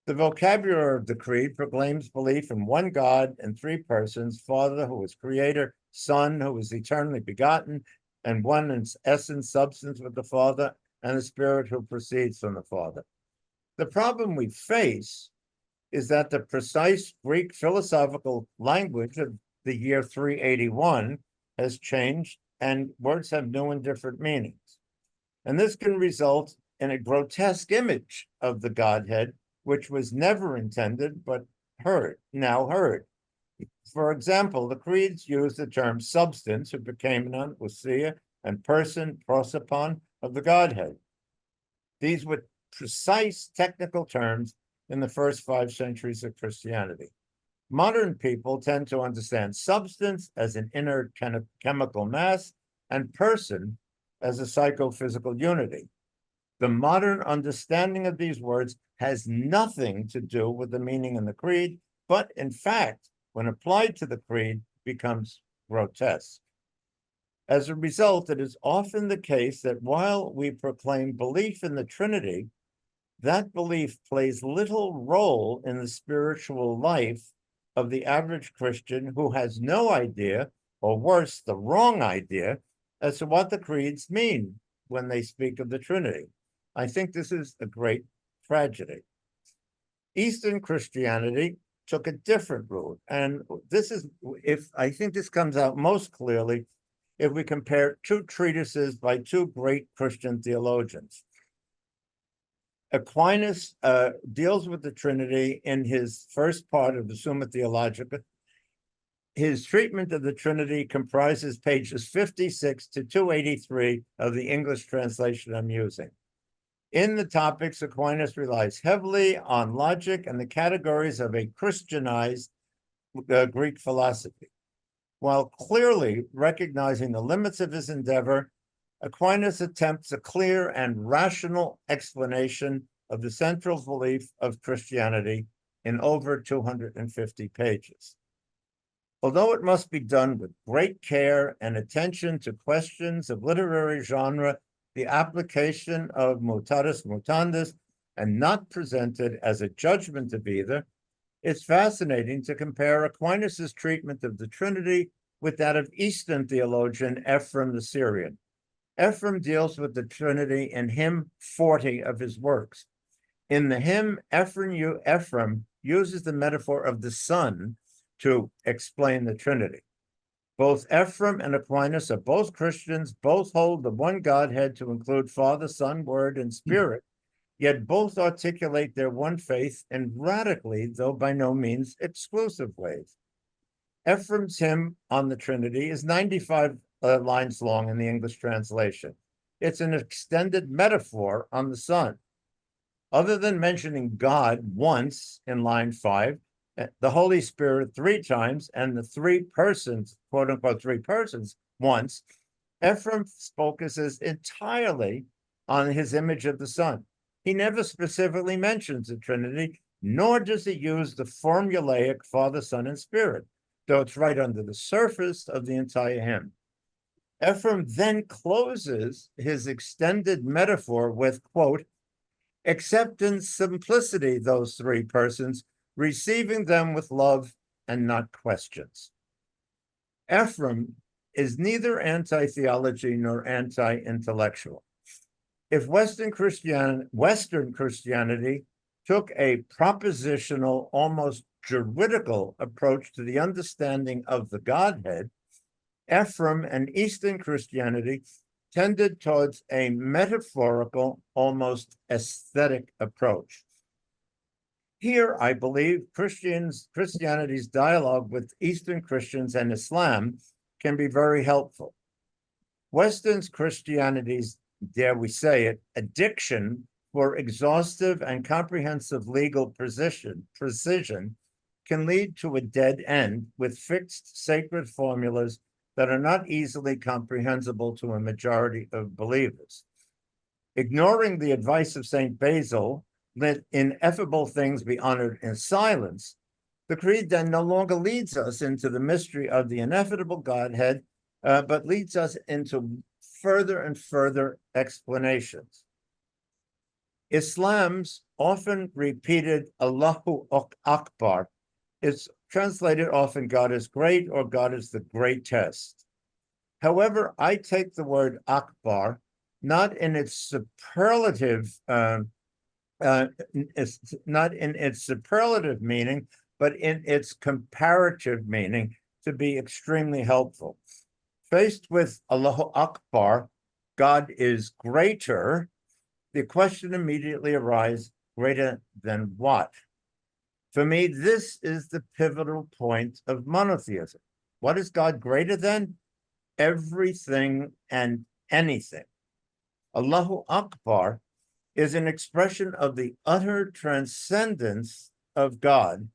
The vocabulary of the creed proclaims belief in one God and three persons, Father, who is creator, Son, who is eternally begotten, and one in essence, substance with the Father, and the Spirit who proceeds from the Father. The problem we face is that the precise Greek philosophical language of the year 381 has changed, and words have new and different meanings. And this can result in a grotesque image of the Godhead, which was never intended, but now heard. For example, the creeds use the term substance, hypokamenon, ousia, and person, prosopon, of the Godhead. These were precise technical terms in the first 5 centuries of Christianity. Modern people tend to understand substance as an inert chemical mass and person as a psychophysical unity. The modern understanding of these words has nothing to do with the meaning in the creed, but in fact, when applied to the creed, becomes grotesque. As a result, it is often the case that while we proclaim belief in the Trinity, that belief plays little role in the spiritual life of the average Christian who has no idea, or worse, the wrong idea, as to what the creeds mean when they speak of the Trinity. I think this is a great tragedy. Eastern Christianity took a different route. And this is, I think this comes out most clearly if we compare two treatises by two great Christian theologians. Aquinas deals with the Trinity in his first part of the Summa Theologica. His treatment of the Trinity comprises pages 56 to 283 of the English translation I'm using. In the topics, Aquinas relies heavily on logic and the categories of a Christianized Greek philosophy. While clearly recognizing the limits of his endeavor, Aquinas attempts a clear and rational explanation of the central belief of Christianity in over 250 pages. Although it must be done with great care and attention to questions of literary genre, the application of mutatis mutandis, and not presented as a judgment of either, it's fascinating to compare Aquinas' treatment of the Trinity with that of Eastern theologian Ephraim the Syrian. Ephraim deals with the Trinity in hymn 40 of his works. In the hymn, Ephraim uses the metaphor of the sun to explain the Trinity. Both Ephraim and Aquinas are both Christians, both hold the one Godhead to include Father, Son, Word, and Spirit, yet both articulate their one faith in radically, though by no means exclusive ways. Ephraim's hymn on the Trinity is 95 lines long in the English translation. It's an extended metaphor on the Son. Other than mentioning God once in line 5, the Holy Spirit 3 times, and the 3 persons, quote unquote, 3 persons once, Ephraim focuses entirely on his image of the Son. He never specifically mentions the Trinity, nor does he use the formulaic Father, Son, and Spirit, though it's right under the surface of the entire hymn. Ephraim then closes his extended metaphor with, quote, except in simplicity, those 3 persons, receiving them with love and not questions. Ephraim is neither anti-theology nor anti-intellectual. If Western Christianity took a propositional, almost juridical approach to the understanding of the Godhead, Ephraim and Eastern Christianity tended towards a metaphorical, almost aesthetic approach. Here, I believe Christianity's dialogue with Eastern Christians and Islam can be very helpful. Western Christianity's, dare we say it, addiction for exhaustive and comprehensive legal precision can lead to a dead end with fixed sacred formulas that are not easily comprehensible to a majority of believers. Ignoring the advice of St. Basil, let ineffable things be honored in silence, the creed then no longer leads us into the mystery of the ineffable Godhead, but leads us into further and further explanations. Islam's often repeated Allahu Akbar is translated often God is great or God is the greatest. However, I take the word Akbar not in its superlative meaning, but in its comparative meaning to be extremely helpful. Faced with Allahu Akbar, God is greater, the question immediately arises, greater than what? For me, this is the pivotal point of monotheism. What is God greater than? Everything and anything. Allahu Akbar is an expression of the utter transcendence of God,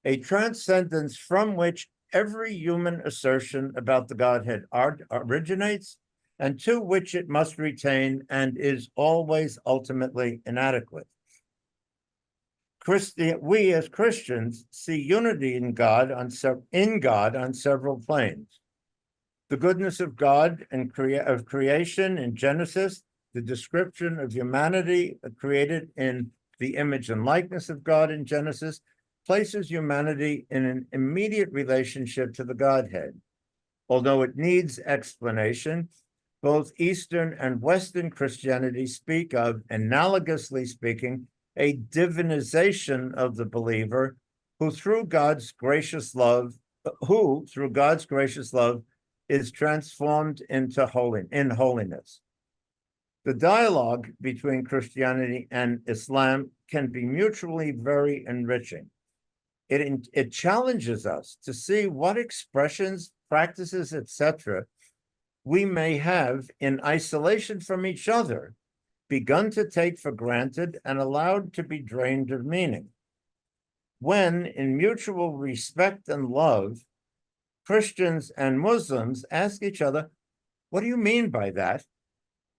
a transcendence from which every human assertion about the Godhead originates, and to which it must retain and is always ultimately inadequate. We as Christians see unity in God on several planes. The goodness of God and of creation in Genesis, the description of humanity created in the image and likeness of God in Genesis, places humanity in an immediate relationship to the Godhead. Although it needs explanation, both Eastern and Western Christianity speak of, analogously speaking, a divinization of the believer who through God's gracious love, is transformed into holiness. The dialogue between Christianity and Islam can be mutually very enriching. It challenges us to see what expressions, practices, etc., we may have in isolation from each other, begun to take for granted and allowed to be drained of meaning. When, in mutual respect and love, Christians and Muslims ask each other, what do you mean by that?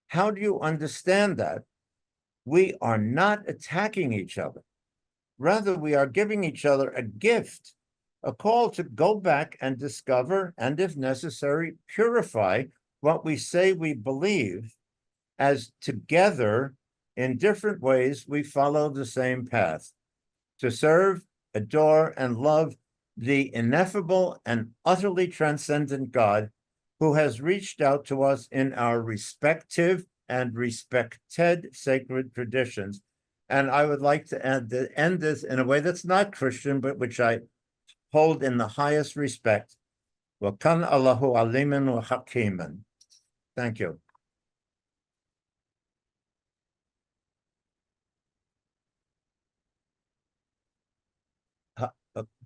How do you understand that? We are not attacking each other. Rather, we are giving each other a gift, a call to go back and discover, and if necessary, purify what we say we believe, as together, in different ways, we follow the same path, to serve, adore, and love the ineffable and utterly transcendent God who has reached out to us in our respective and respected sacred traditions. And I would like to end this in a way that's not Christian, but which I hold in the highest respect. Wa kan Allahu aliman wa hakiman. Thank you.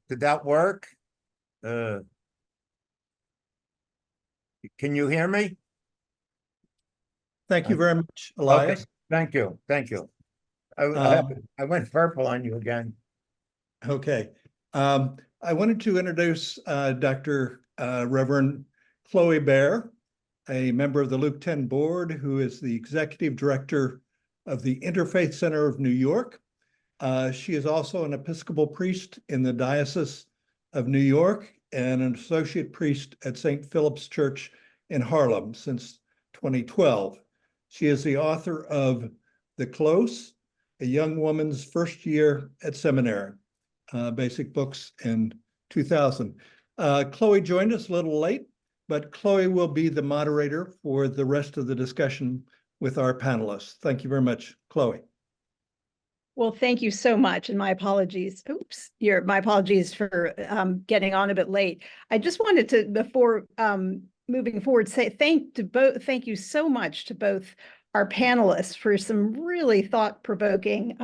Did that work? Can you hear me? Thank you very much, Elias. Okay. Thank you. Thank you. Um, I went purple on you again. Okay. I wanted to introduce Dr. Reverend Chloe Baer, a member of the Luke 10 board, who is the executive director of the Interfaith Center of New York. She is also an Episcopal priest in the Diocese of New York and an associate priest at St. Philip's Church in Harlem since 2012. She is the author of The Close, a young woman's first year at seminary, basic books in 2000. Chloe joined us a little late, but Chloe will be the moderator for the rest of the discussion with our panelists. Thank you very much, Chloe. Well, thank you so much, and my apologies. My apologies for getting on a bit late. I just wanted to, before moving forward, say thank you so much to both our panelists for some really thought-provoking,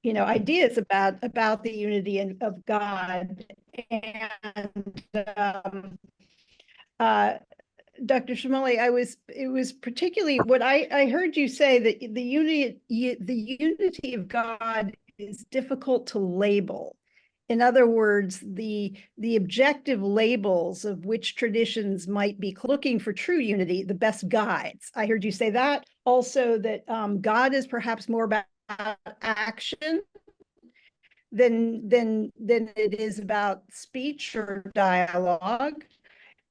ideas about the unity of God. And Dr. Shomali, it was particularly what I heard you say, that the unity of God is difficult to label. In other words, the objective labels of which traditions might be looking for true unity, the best guides. I heard you say that. Also that God is perhaps more about action than it is about speech or dialogue.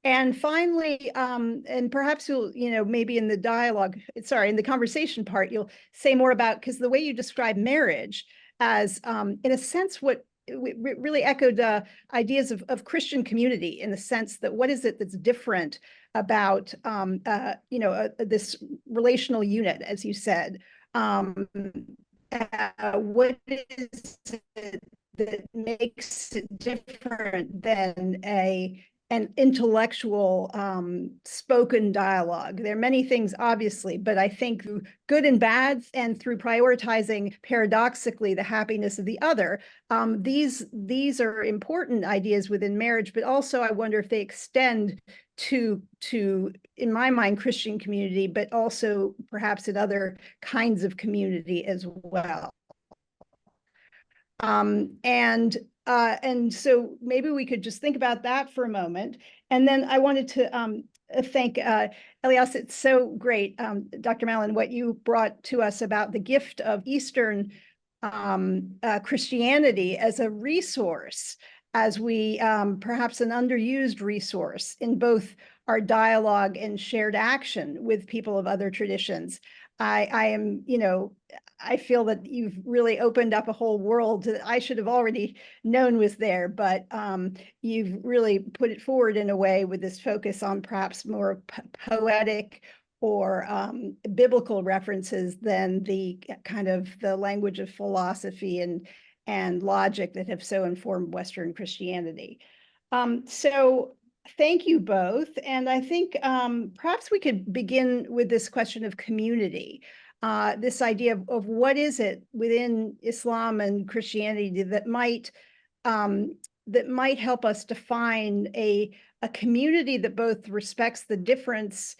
And finally, and perhaps you'll, maybe in the in the conversation part, you'll say more about, because the way you describe marriage as, in a sense, what really echoed ideas of Christian community, in the sense that what is it that's different about, this relational unit, as you said. What is it that makes it different than an intellectual spoken dialogue? There are many things, obviously, but I think through good and bad, and through prioritizing paradoxically the happiness of the other, these are important ideas within marriage, but also I wonder if they extend to, in my mind, Christian community, but also perhaps in other kinds of community as well. And so maybe we could just think about that for a moment. And then I wanted to thank Elias. It's so great, Dr. Mallon, what you brought to us about the gift of Eastern Christianity as a resource, as we perhaps an underused resource in both our dialogue and shared action with people of other traditions. I feel that you've really opened up a whole world that I should have already known was there, but you've really put it forward in a way with this focus on perhaps more poetic or biblical references than the kind of the language of philosophy and logic that have so informed Western Christianity. So thank you both. And I think perhaps we could begin with this question of community, this idea of what is it within Islam and Christianity that might help us define a community that both respects the difference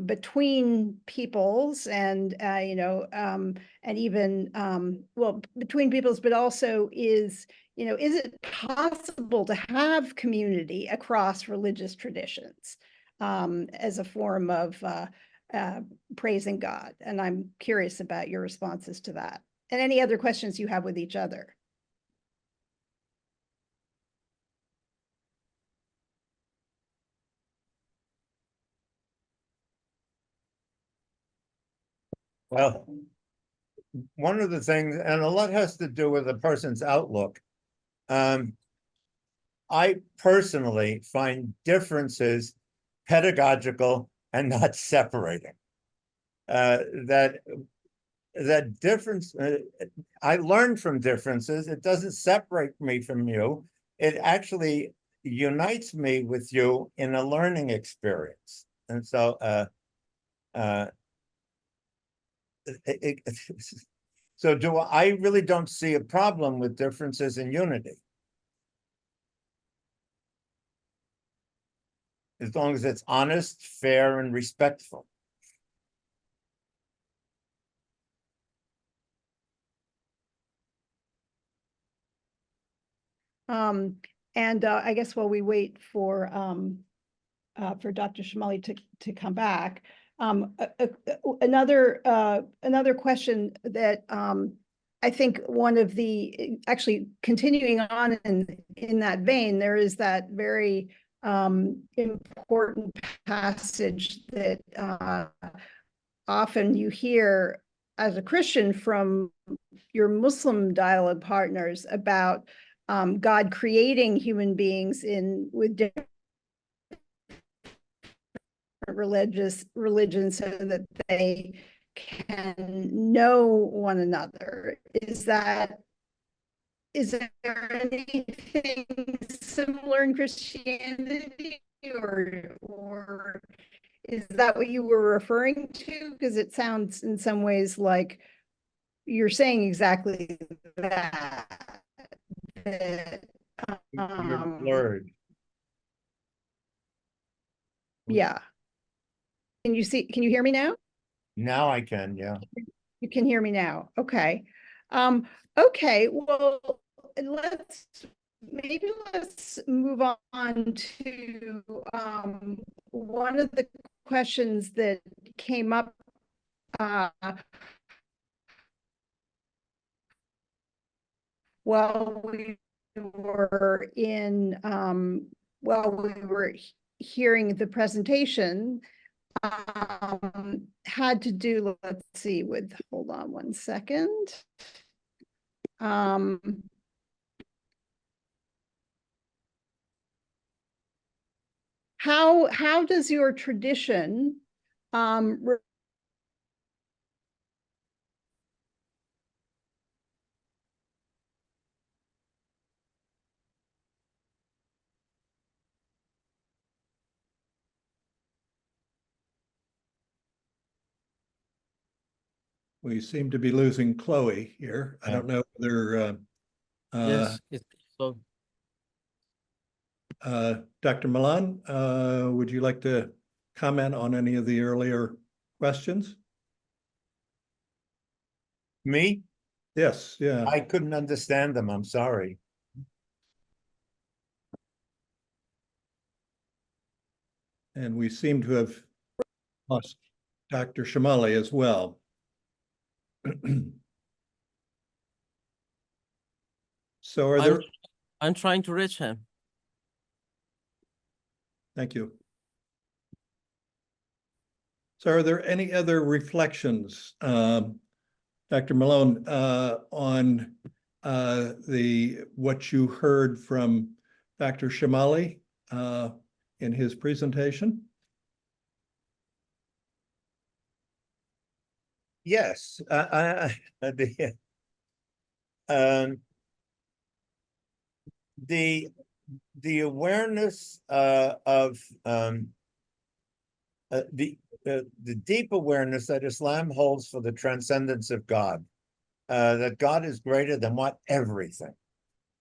between peoples and and even well, between peoples, but also is it possible to have community across religious traditions as a form of praising God? And I'm curious about your responses to that and any other questions you have with each other. Well, one of the things, and a lot has to do with a person's outlook. I personally find differences pedagogical and not separating. That difference, I learn from differences. It doesn't separate me from you. It actually unites me with you in a learning experience. And so, so I really don't see a problem with differences in unity. As long as it's honest, fair, and respectful. And I guess while we wait for Dr. Shomali to come back, another question that I think one of the, actually continuing on in that vein, there is that very important passage that often you hear as a Christian from your Muslim dialogue partners about God creating human beings with different religions so that they can know one another. Is there anything similar in Christianity, or is that what you were referring to? Because it sounds in some ways like you're saying exactly that. You're blurred. Yeah. Can you hear me now? Now I can, yeah. You can hear me now. Okay. Okay, well, let's move on to one of the questions that came up while we were hearing the presentation had to do, let's see, with, hold on one second. How does your tradition We seem to be losing Chloe here. I don't know whether Yes, it's so. Dr. Mallon, would you like to comment on any of the earlier questions? Me? Yes, yeah. I couldn't understand them. I'm sorry. And we seem to have lost Dr. Shomali as well. So are there? I'm trying to reach him. Thank you. So are there any other reflections, Dr. Malone, on what you heard from Dr. Shomali in his presentation? Yes, the awareness of the deep awareness that Islam holds for the transcendence of God, that God is greater than what? Everything.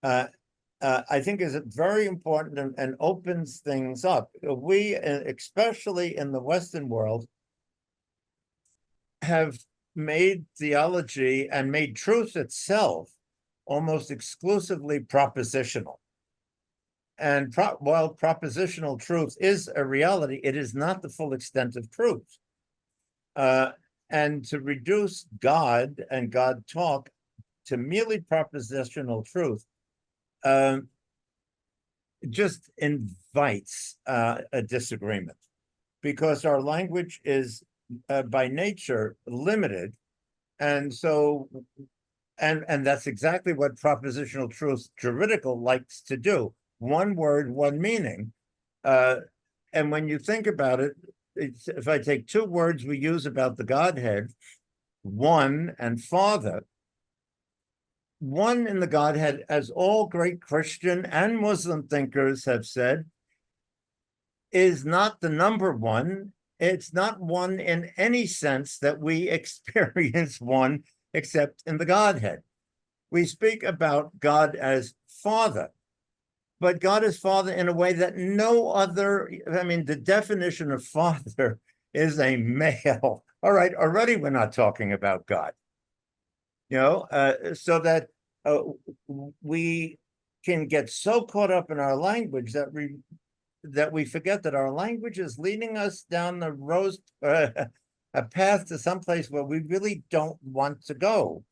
I think is very important and opens things up. We, especially in the Western world, have made theology and made truth itself almost exclusively propositional. And while propositional truth is a reality, it is not the full extent of truth. And to reduce God and God talk to merely propositional truth just invites a disagreement, because our language is by nature limited. And so, and that's exactly what propositional truth juridical likes to do. One word, one meaning. And when you think about it, if I take two words we use about the Godhead, one and Father, one in the Godhead, as all great Christian and Muslim thinkers have said, is not the number one. It's not one in any sense that we experience one except in the Godhead. We speak about God as Father, but God is Father in a way that no other, I mean, the definition of Father is a male. All right, already we're not talking about God. You know, so that we can get so caught up in our language that we forget that our language is leading us down the road, a path to someplace where we really don't want to go.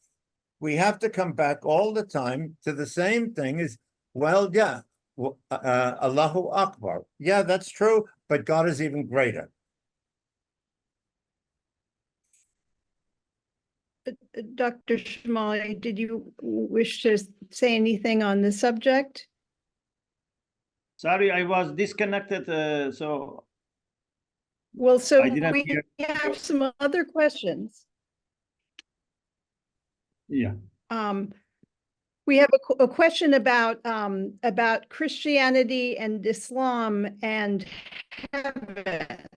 We have to come back all the time to the same thing as, well, yeah, Allahu Akbar. Yeah, that's true, but God is even greater. Dr. Shomali, did you wish to say anything on the subject? Sorry, I was disconnected, so Well, so I didn't we hear. have some other questions. Yeah. We have a question about Christianity and Islam and heaven.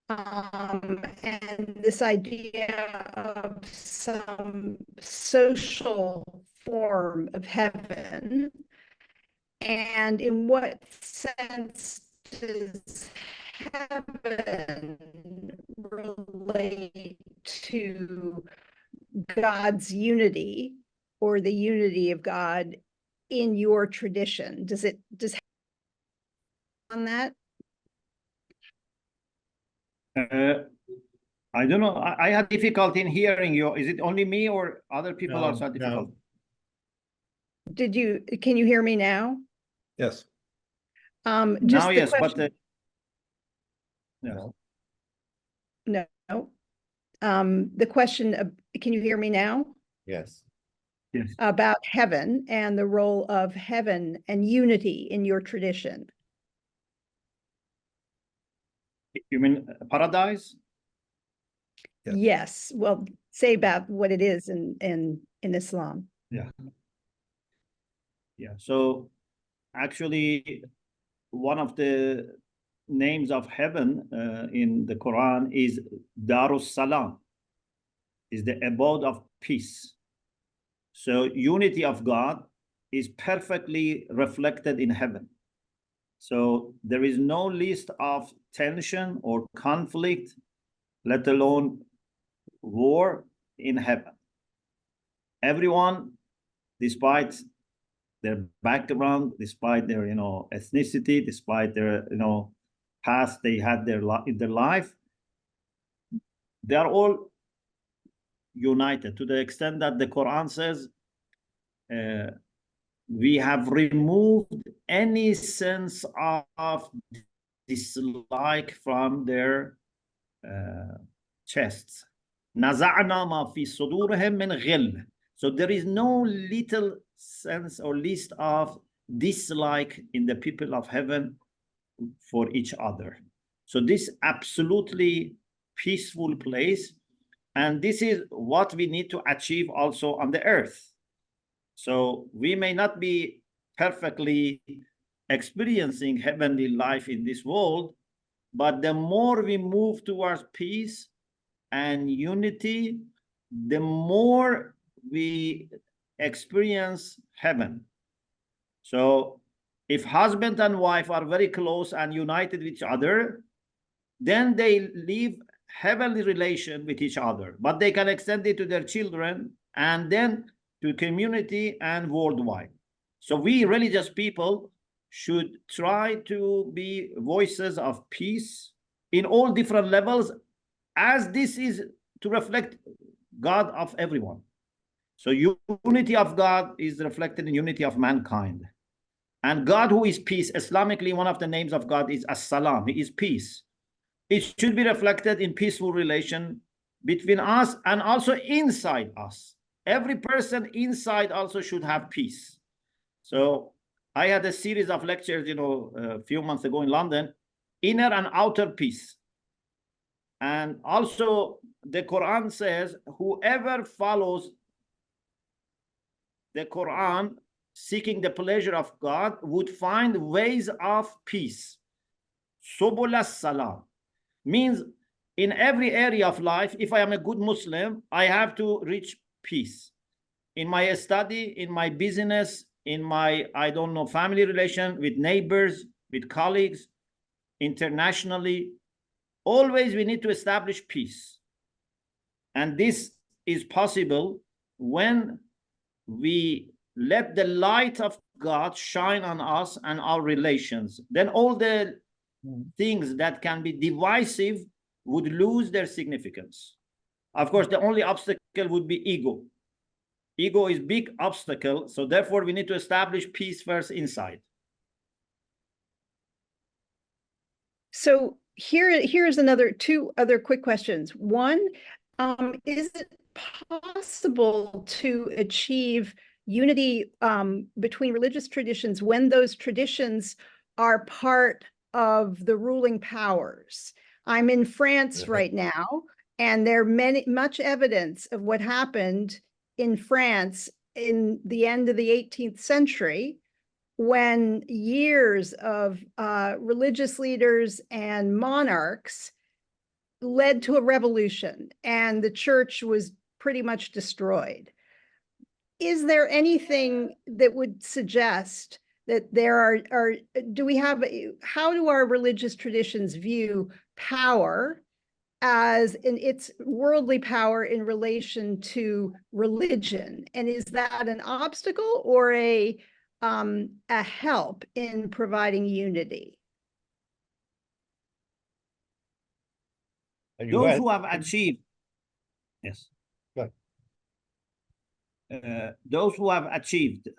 And this idea of some social form of heaven. And in what sense does heaven relate to God's unity or the unity of God in your tradition? Does on that? I don't know. I had difficulty in hearing you. Is it only me or other people No, also had difficulty? Can you hear me now? Yes. Just Now, the yes, question, but yeah. no. The question of, can you hear me now? Yes. Yes. About heaven and the role of heaven and unity in your tradition. You mean paradise? Yes. Yes. Well, say about what it is in Islam. Yeah. Yeah. So actually, one of the names of heaven in the Quran is Darus Salam, is the abode of peace. So unity of God is perfectly reflected in heaven. So there is no list of tension or conflict, let alone war in heaven. Everyone, despite their background, despite their ethnicity, despite their past they had in their life, they are all united to the extent that the Quran says we have removed any sense of dislike from their chests. نَزَعْنَا مَا فِي صُدُورِهِمْ مِنْ غِلٍّ. So there is no little sense or list of dislike in the people of heaven for each other. So this absolutely peaceful place, and this is what we need to achieve also on the earth. So we may not be perfectly experiencing heavenly life in this world, but the more we move towards peace and unity, the more we experience heaven. So if husband and wife are very close and united with each other, then they live heavenly relation with each other, but they can extend it to their children and then to community and worldwide. So we religious people should try to be voices of peace in all different levels, as this is to reflect God of everyone. So unity of God is reflected in unity of mankind. And God, who is peace, Islamically, one of the names of God is As-Salam. He is peace. It should be reflected in peaceful relation between us and also inside us. Every person inside also should have peace. So I had a series of lectures, a few months ago in London, inner and outer peace. And also the Quran says, whoever follows the Quran seeking the pleasure of God would find ways of peace. Subul as-salam means in every area of life, if I am a good Muslim, I have to reach peace. In my study, in my business, in my, family relation, with neighbors, with colleagues, internationally, always we need to establish peace. And this is possible when we let the light of God shine on us and our relations. Then all the things that can be divisive would lose their significance. Of course, the only obstacle would be ego. Ego is a big obstacle, so therefore we need to establish peace first inside. So here's two other quick questions. One, is it possible to achieve unity between religious traditions when those traditions are part of the ruling powers? I'm in France right now, and there much evidence of what happened in France in the end of the 18th century, when years of religious leaders and monarchs led to a revolution and the church was pretty much destroyed. Is there anything that would suggest that there how do our religious traditions view power as in its worldly power in relation to religion? And is that an obstacle or a help in providing unity? Those who have achieved, yes. Go those who have achieved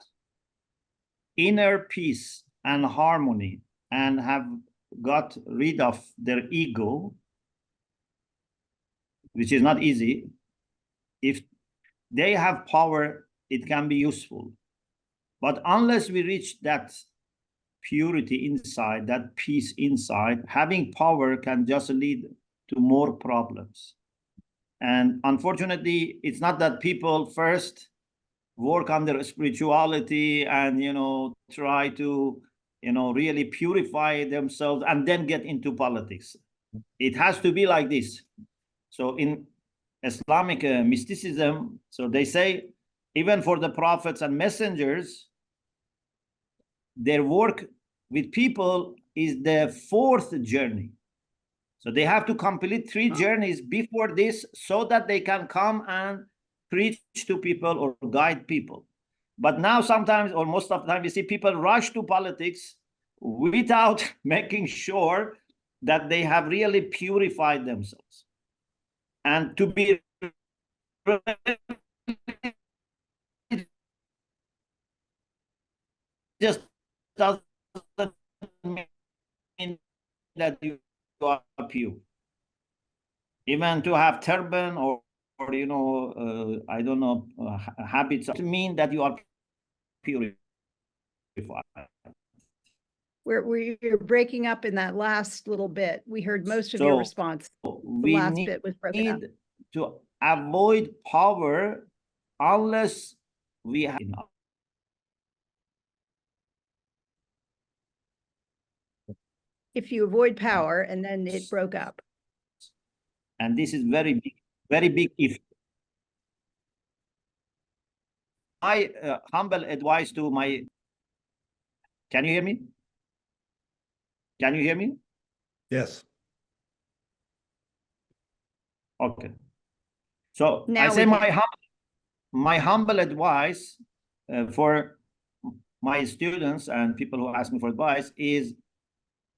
inner peace and harmony and have got rid of their ego, which is not easy, if they have power, it can be useful. But unless we reach that purity inside, that peace inside, having power can just lead to more problems. And unfortunately, it's not that people first work on their spirituality and, try to, really purify themselves and then get into politics. It has to be like this. So in Islamic mysticism, so they say, even for the prophets and messengers, their work with people is the fourth journey. So they have to complete 3 journeys before this so that they can come and preach to people or guide people. But now sometimes, or most of the time, we see people rush to politics without making sure that they have really purified themselves. And to be just doesn't mean that you are pure. Even to have turban or habits to mean that you are purified. You're breaking up in that last little bit. We heard most of your response. The last bit was broken up. To avoid power unless we have enough. if you avoid power, and then it broke up. And this is very big if. My humble advice to my, can you hear me? Can you hear me? Yes. Okay. So Now I say we can. my humble advice for my students and people who ask me for advice is,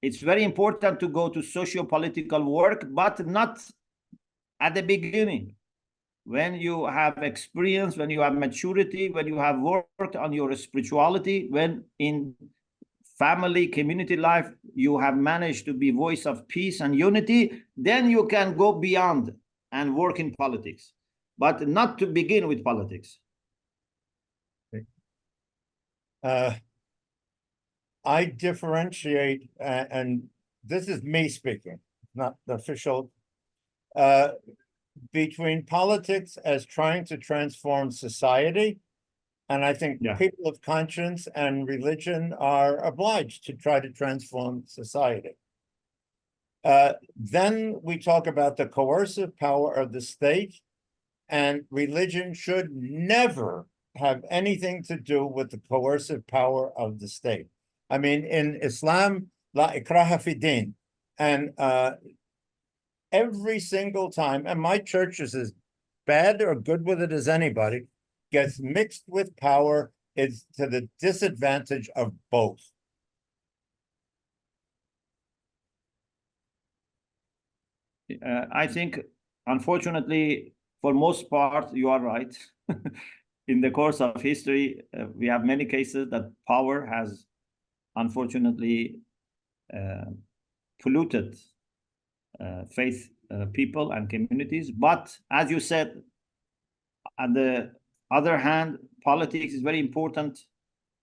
it's very important to go to socio-political work, but not at the beginning. When you have experience, when you have maturity, when you have worked on your spirituality, when in family, community life, you have managed to be voice of peace and unity, then you can go beyond and work in politics, but not to begin with politics. I differentiate, and this is me speaking, not the official, between politics as trying to transform society. And I think people of conscience and religion are obliged to try to transform society. Then we talk about the coercive power of the state, and religion should never have anything to do with the coercive power of the state. I mean, in Islam, la ikraha fi din, and every single time, and my church is as bad or good with it as anybody, gets mixed with power, is to the disadvantage of both. I think, unfortunately, for most part, you are right. In the course of history, we have many cases that power has, unfortunately, polluted faith people and communities. But as you said, on the other hand, politics is very important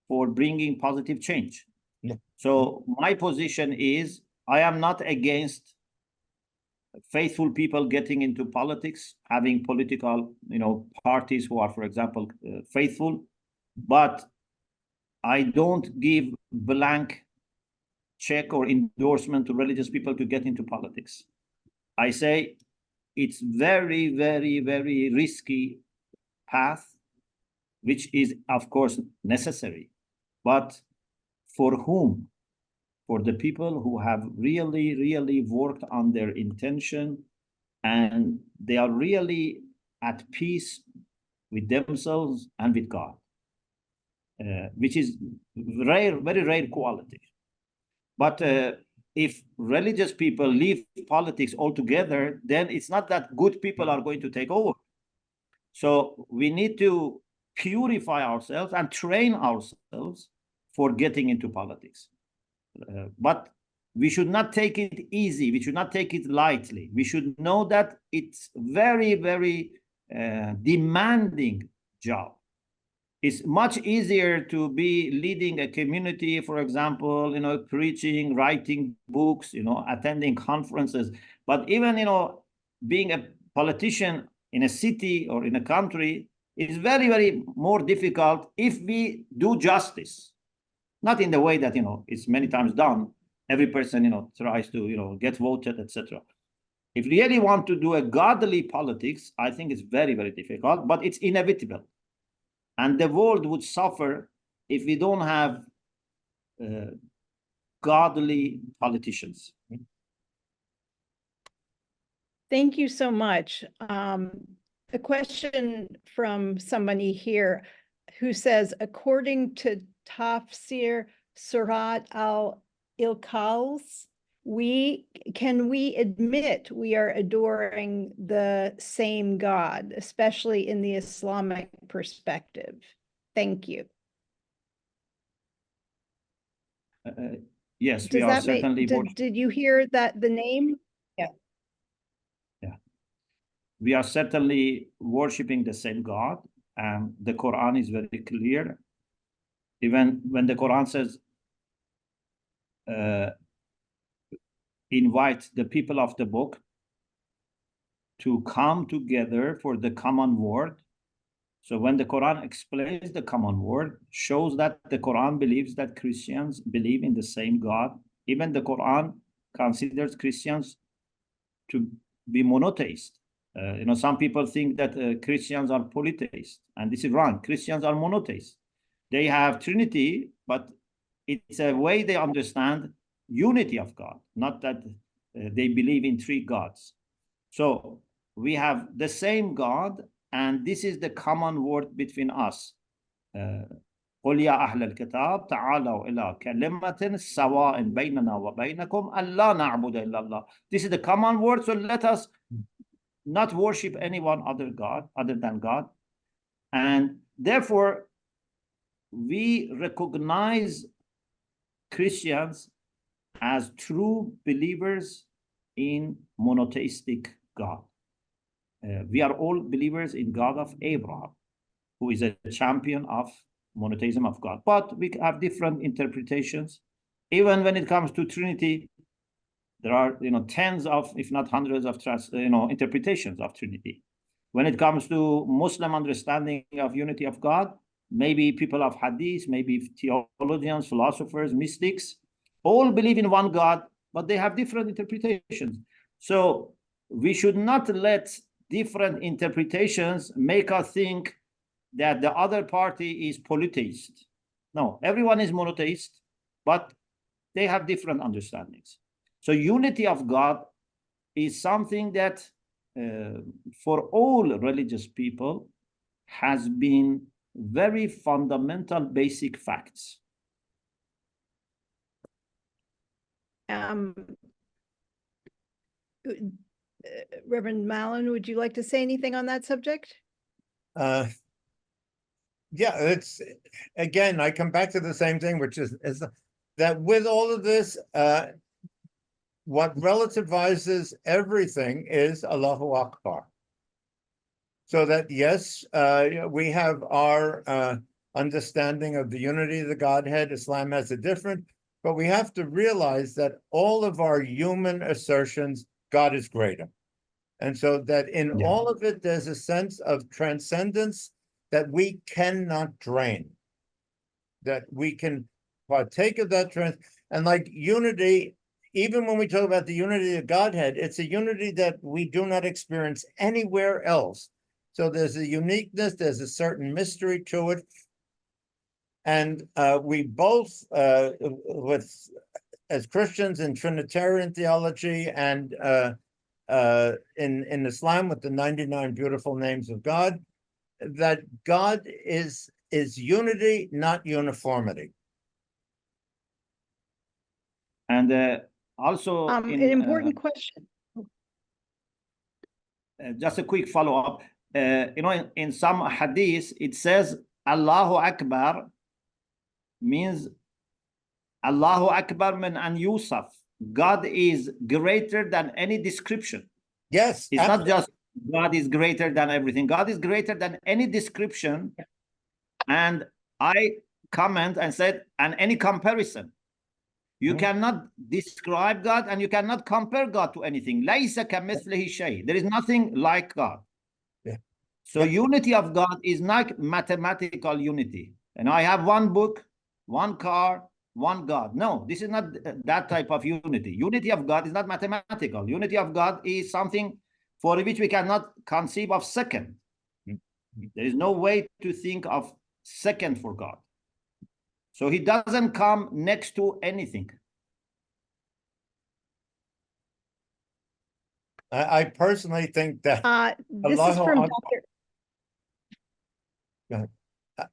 for bringing positive change. Yeah. So my position is, I am not against faithful people getting into politics, having political, parties who are, for example, faithful, but I don't give blank check or endorsement to religious people to get into politics. I say it's very, very, very risky path, which is, of course, necessary. But for whom? For the people who have really, really worked on their intention, and they are really at peace with themselves and with God, which is rare, very rare quality. But if religious people leave politics altogether, then it's not that good people are going to take over. So we need to purify ourselves and train ourselves for getting into politics. But we should not take it easy. We should not take it lightly. We should know that it's very, very demanding job. It's much easier to be leading a community, for example, preaching, writing books, attending conferences. But even, being a politician in a city or in a country is very, very more difficult if we do justice. Not in the way that, it's many times done. Every person, tries to, get voted, etc. If you really want to do a godly politics, I think it's very, very difficult, but it's inevitable. And the world would suffer if we don't have godly politicians. Thank you so much. A question from somebody here who says, according to Tafsir Surat al-Ilkals, can we admit we are adoring the same God, especially in the Islamic perspective? Thank you. Yes, we are certainly. Did you hear that the name? Yeah. Yeah. We are certainly worshiping the same God, and the Quran is very clear. Even when the Quran says, invite the people of the book to come together for the common word. So when the Quran explains the common word, shows that the Quran believes that Christians believe in the same God. Even the Quran considers Christians to be monotheist. Some people think that Christians are polytheists, and this is wrong. Christians are monotheists. They have Trinity, but it's a way they understand unity of God, not that they believe in three gods. So we have the same God, and this is the common word between us. قل يا أهل الكتاب تعالوا إلى كلمة سواء بيننا وبينكم ألا نعبد إلا الله. This is the common word, so let us not worship anyone other than God. And therefore, we recognize Christians as true believers in monotheistic God. We are all believers in God of Abraham, who is a champion of monotheism of God. But we have different interpretations. Even when it comes to Trinity, there are tens of, if not hundreds of interpretations of Trinity. When it comes to Muslim understanding of unity of God, maybe people of Hadith, maybe theologians, philosophers, mystics, all believe in one God, but they have different interpretations. So we should not let different interpretations make us think that the other party is polytheist. No, everyone is monotheist, but they have different understandings. So unity of God is something that for all religious people has been very fundamental, basic facts. Reverend Mallon, would you like to say anything on that subject? Yeah, it's, again, I come back to the same thing, which is that with all of this, what relativizes everything is Allahu Akbar. So that, yes, we have our understanding of the unity of the Godhead. Islam has a different, but we have to realize that all of our human assertions, God is greater. And so that in all of it, there's a sense of transcendence that we cannot drain, that we can partake of that and like unity, even when we talk about the unity of Godhead, it's a unity that we do not experience anywhere else. So there's a uniqueness, there's a certain mystery to it. And we both, as Christians in Trinitarian theology and in Islam with the 99 beautiful names of God, that God is unity, not uniformity. And also an important question. Just a quick follow-up. In some hadith, it says Allahu Akbar means Allahu Akbar min an yusaf. God is greater than any description. Yes. It's absolutely. Not just God is greater than everything. God is greater than any description. And I comment and said, and any comparison. You cannot describe God and you cannot compare God to anything. لَيْسَ كَمِثْلِهِ شَيْءٍ. There is nothing like God. Yeah. So unity of God is not mathematical unity. And I have one book, one car, one God. No, this is not that type of unity. Unity of God is not mathematical. Unity of God is something for which we cannot conceive of second. There is no way to think of second for God. So he doesn't come next to anything. I personally think that this is from Dr.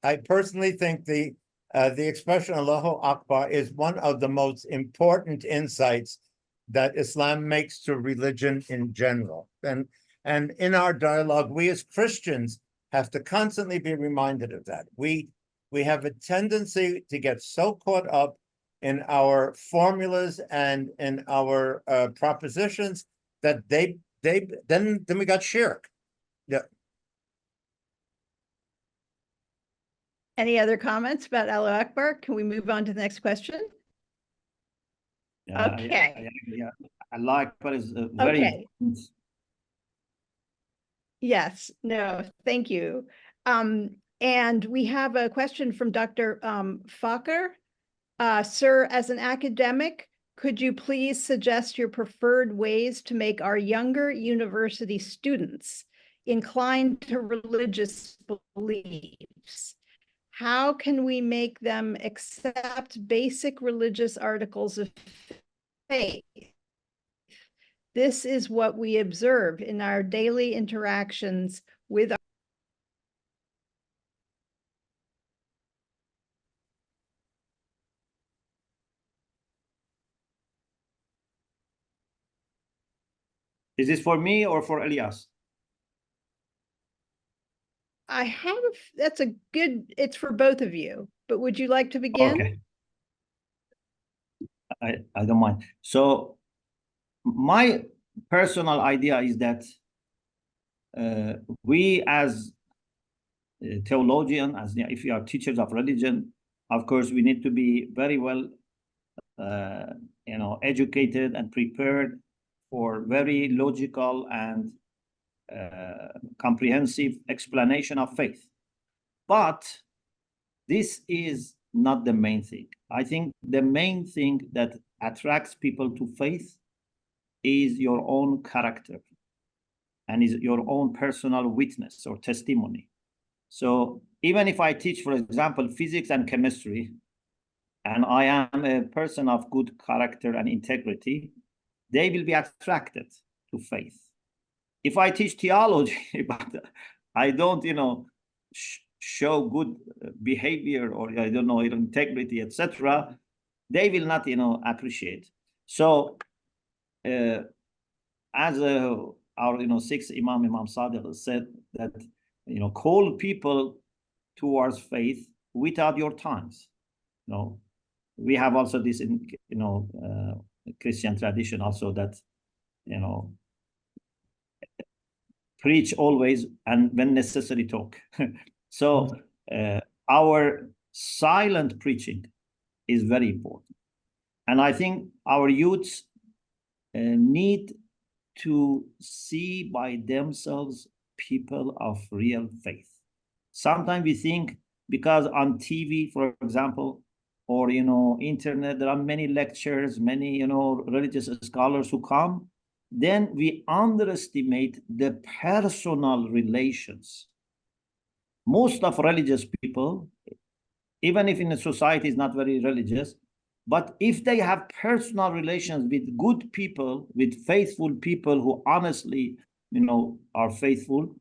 I personally think the expression Allahu Akbar is one of the most important insights that Islam makes to religion in general. And in our dialogue, we as Christians have to constantly be reminded of that. We have a tendency to get so caught up in our formulas and in our propositions that then we got shirk. Yeah. Any other comments about Allahu Akbar? Can we move on to the next question? Okay. Allahu Akbar is very important. Yes, no, thank you. And we have a question from Dr. Fakhar. Sir, as an academic, Could you please suggest your preferred ways to make our younger university students inclined to religious beliefs? How can we make them accept basic religious articles of faith? This is what we observe in our daily interactions with Is this for me or for Elias? I have, that's a good, it's for both of you, but would you like to begin? Okay. I don't mind. So my personal idea is that we as theologian, as if we are teachers of religion, of course, we need to be very well, educated and prepared for very logical and comprehensive explanation of faith. But this is not the main thing. I think the main thing that attracts people to faith is your own character and is your own personal witness or testimony. So even if I teach, for example, physics and chemistry, and I am a person of good character and integrity, they will be attracted to faith. If I teach theology, but I don't, show good behavior or I don't know, integrity, etc., they will not, appreciate. So, as our, sixth Imam Sadiq said that, call people towards faith without your tongues. We have also this in, Christian tradition also that, preach always and when necessary talk. So our silent preaching is very important. And I think our youths need to see by themselves people of real faith. Sometimes we think because on TV, for example, or, internet, there are many lectures, many, religious scholars who come, then we underestimate the personal relations. Most of religious people, even if in a society is not very religious, but if they have personal relations with good people, with faithful people who honestly, are faithful,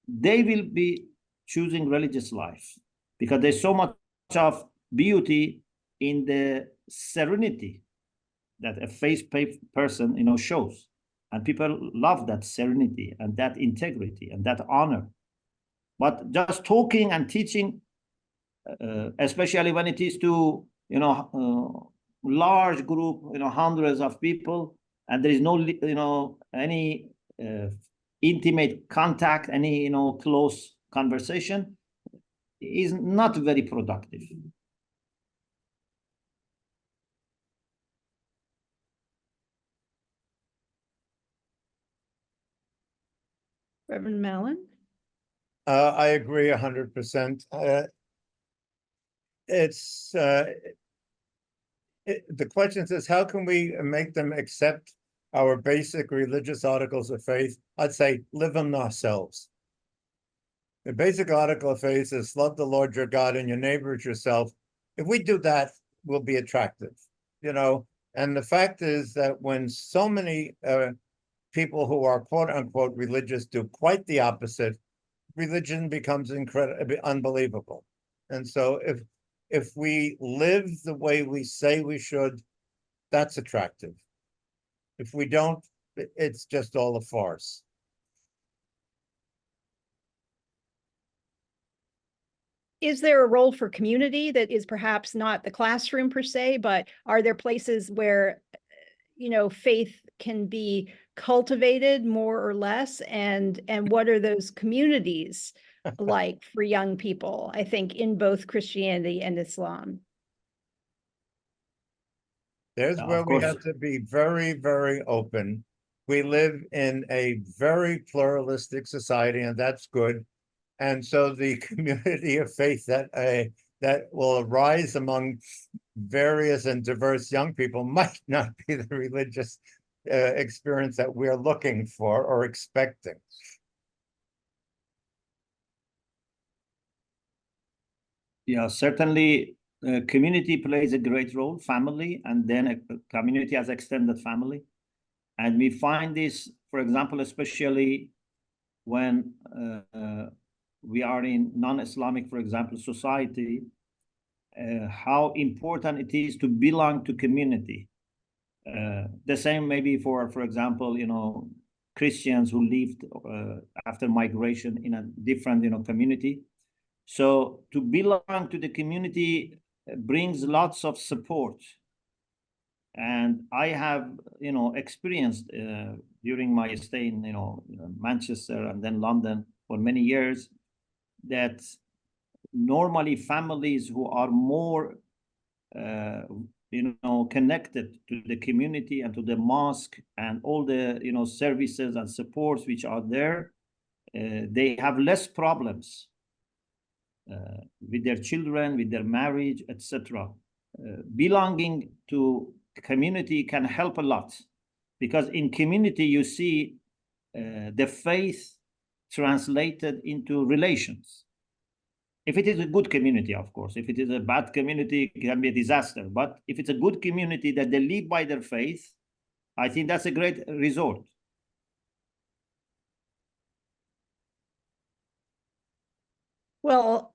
they will be choosing religious life because there's so much of beauty in the serenity that a faith-based person, shows. And people love that serenity and that integrity and that honor. But just talking and teaching, especially when it is to, large group, hundreds of people, and there is no, any intimate contact, any, close conversation, is not very productive. Reverend Mallon? I agree 100%. The question is, how can we make them accept our basic religious articles of faith? I'd say live them ourselves. The basic article of faith is love the Lord your God and your neighbor as yourself. If we do that, we'll be attractive, And the fact is that when so many people who are quote unquote religious do quite the opposite, religion becomes incredibly unbelievable. And so if we live the way we say we should, that's attractive. If we don't, it's just all a farce. Is there a role for community that is perhaps not the classroom per se, but are there places where, faith can be cultivated more or less? And what are those communities like for young people, I think, in both Christianity and Islam? There's where we have to be very, very open. We live in a very pluralistic society, and that's good. And so the community of faith that will arise among various and diverse young people might not be the religious experience that we're looking for or expecting. Yeah, certainly community plays a great role, family, and then a community as extended family. And we find this, for example, especially when we are in non-Islamic, for example, society, how important it is to belong to community. The same maybe for example, Christians who lived after migration in a different, community. So to belong to the community brings lots of support. And I have, experienced during my stay in, Manchester and then London for many years, that normally families who are more, connected to the community and to the mosque and all the, services and supports which are there, they have less problems with their children, with their marriage, etc. Belonging to community can help a lot, because in community you see the faith translated into relations. If it is a good community, of course. If it is a bad community, it can be a disaster. But if it's a good community that they live by their faith, I think that's a great result. Well,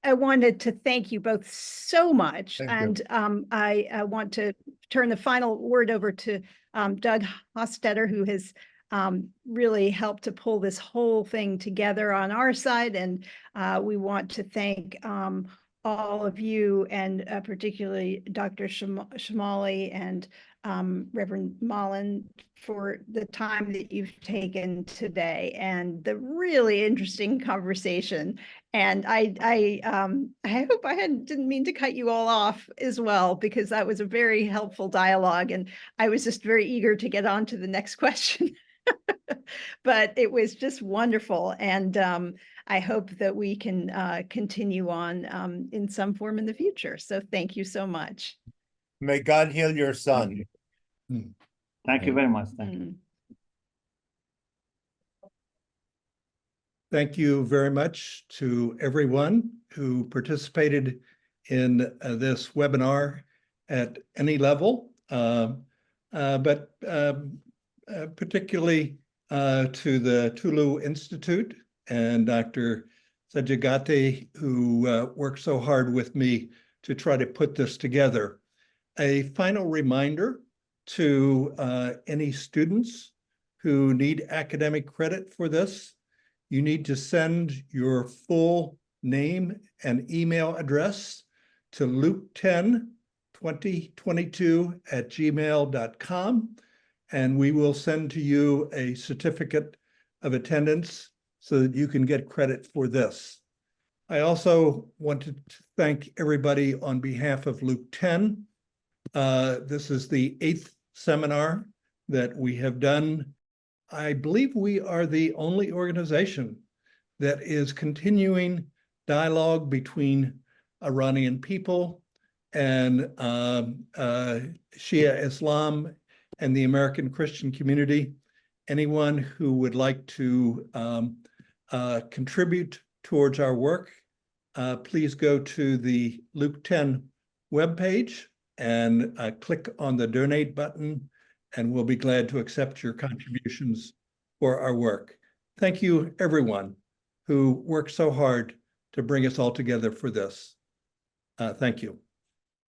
I wanted to thank you both so much. Thank you. And I want to turn the final word over to Doug Hostetter, who has really helped to pull this whole thing together on our side. And we want to thank all of you, and particularly Dr. Shomali and Reverend Mallon, for the time that you've taken today and the really interesting conversation. And I hope I didn't mean to cut you all off as well, because that was a very helpful dialogue, and I was just very eager to get on to the next question. But it was just wonderful, and I hope that we can continue on in some form in the future. So thank you so much. May God heal your son. Thank you very much. Thank you. Mm. Thank you very much to everyone who participated in this webinar at any level, but particularly to the Tolou Institute and Dr. Sajagati, who worked so hard with me to try to put this together. A final reminder to any students who need academic credit for this: you need to send your full name and email address to luke102022@gmail.com, and we will send to you a certificate of attendance so that you can get credit for this. I also wanted to thank everybody on behalf of Luke 10. This is the 8th seminar that we have done. I believe we are the only organization that is continuing dialogue between Iranian people and Shia Islam and the American Christian community. Anyone who would like to contribute towards our work, please go to the Luke 10 webpage and click on the donate button, and we'll be glad to accept your contributions for our work. Thank you, everyone who worked so hard to bring us all together for this. Thank you.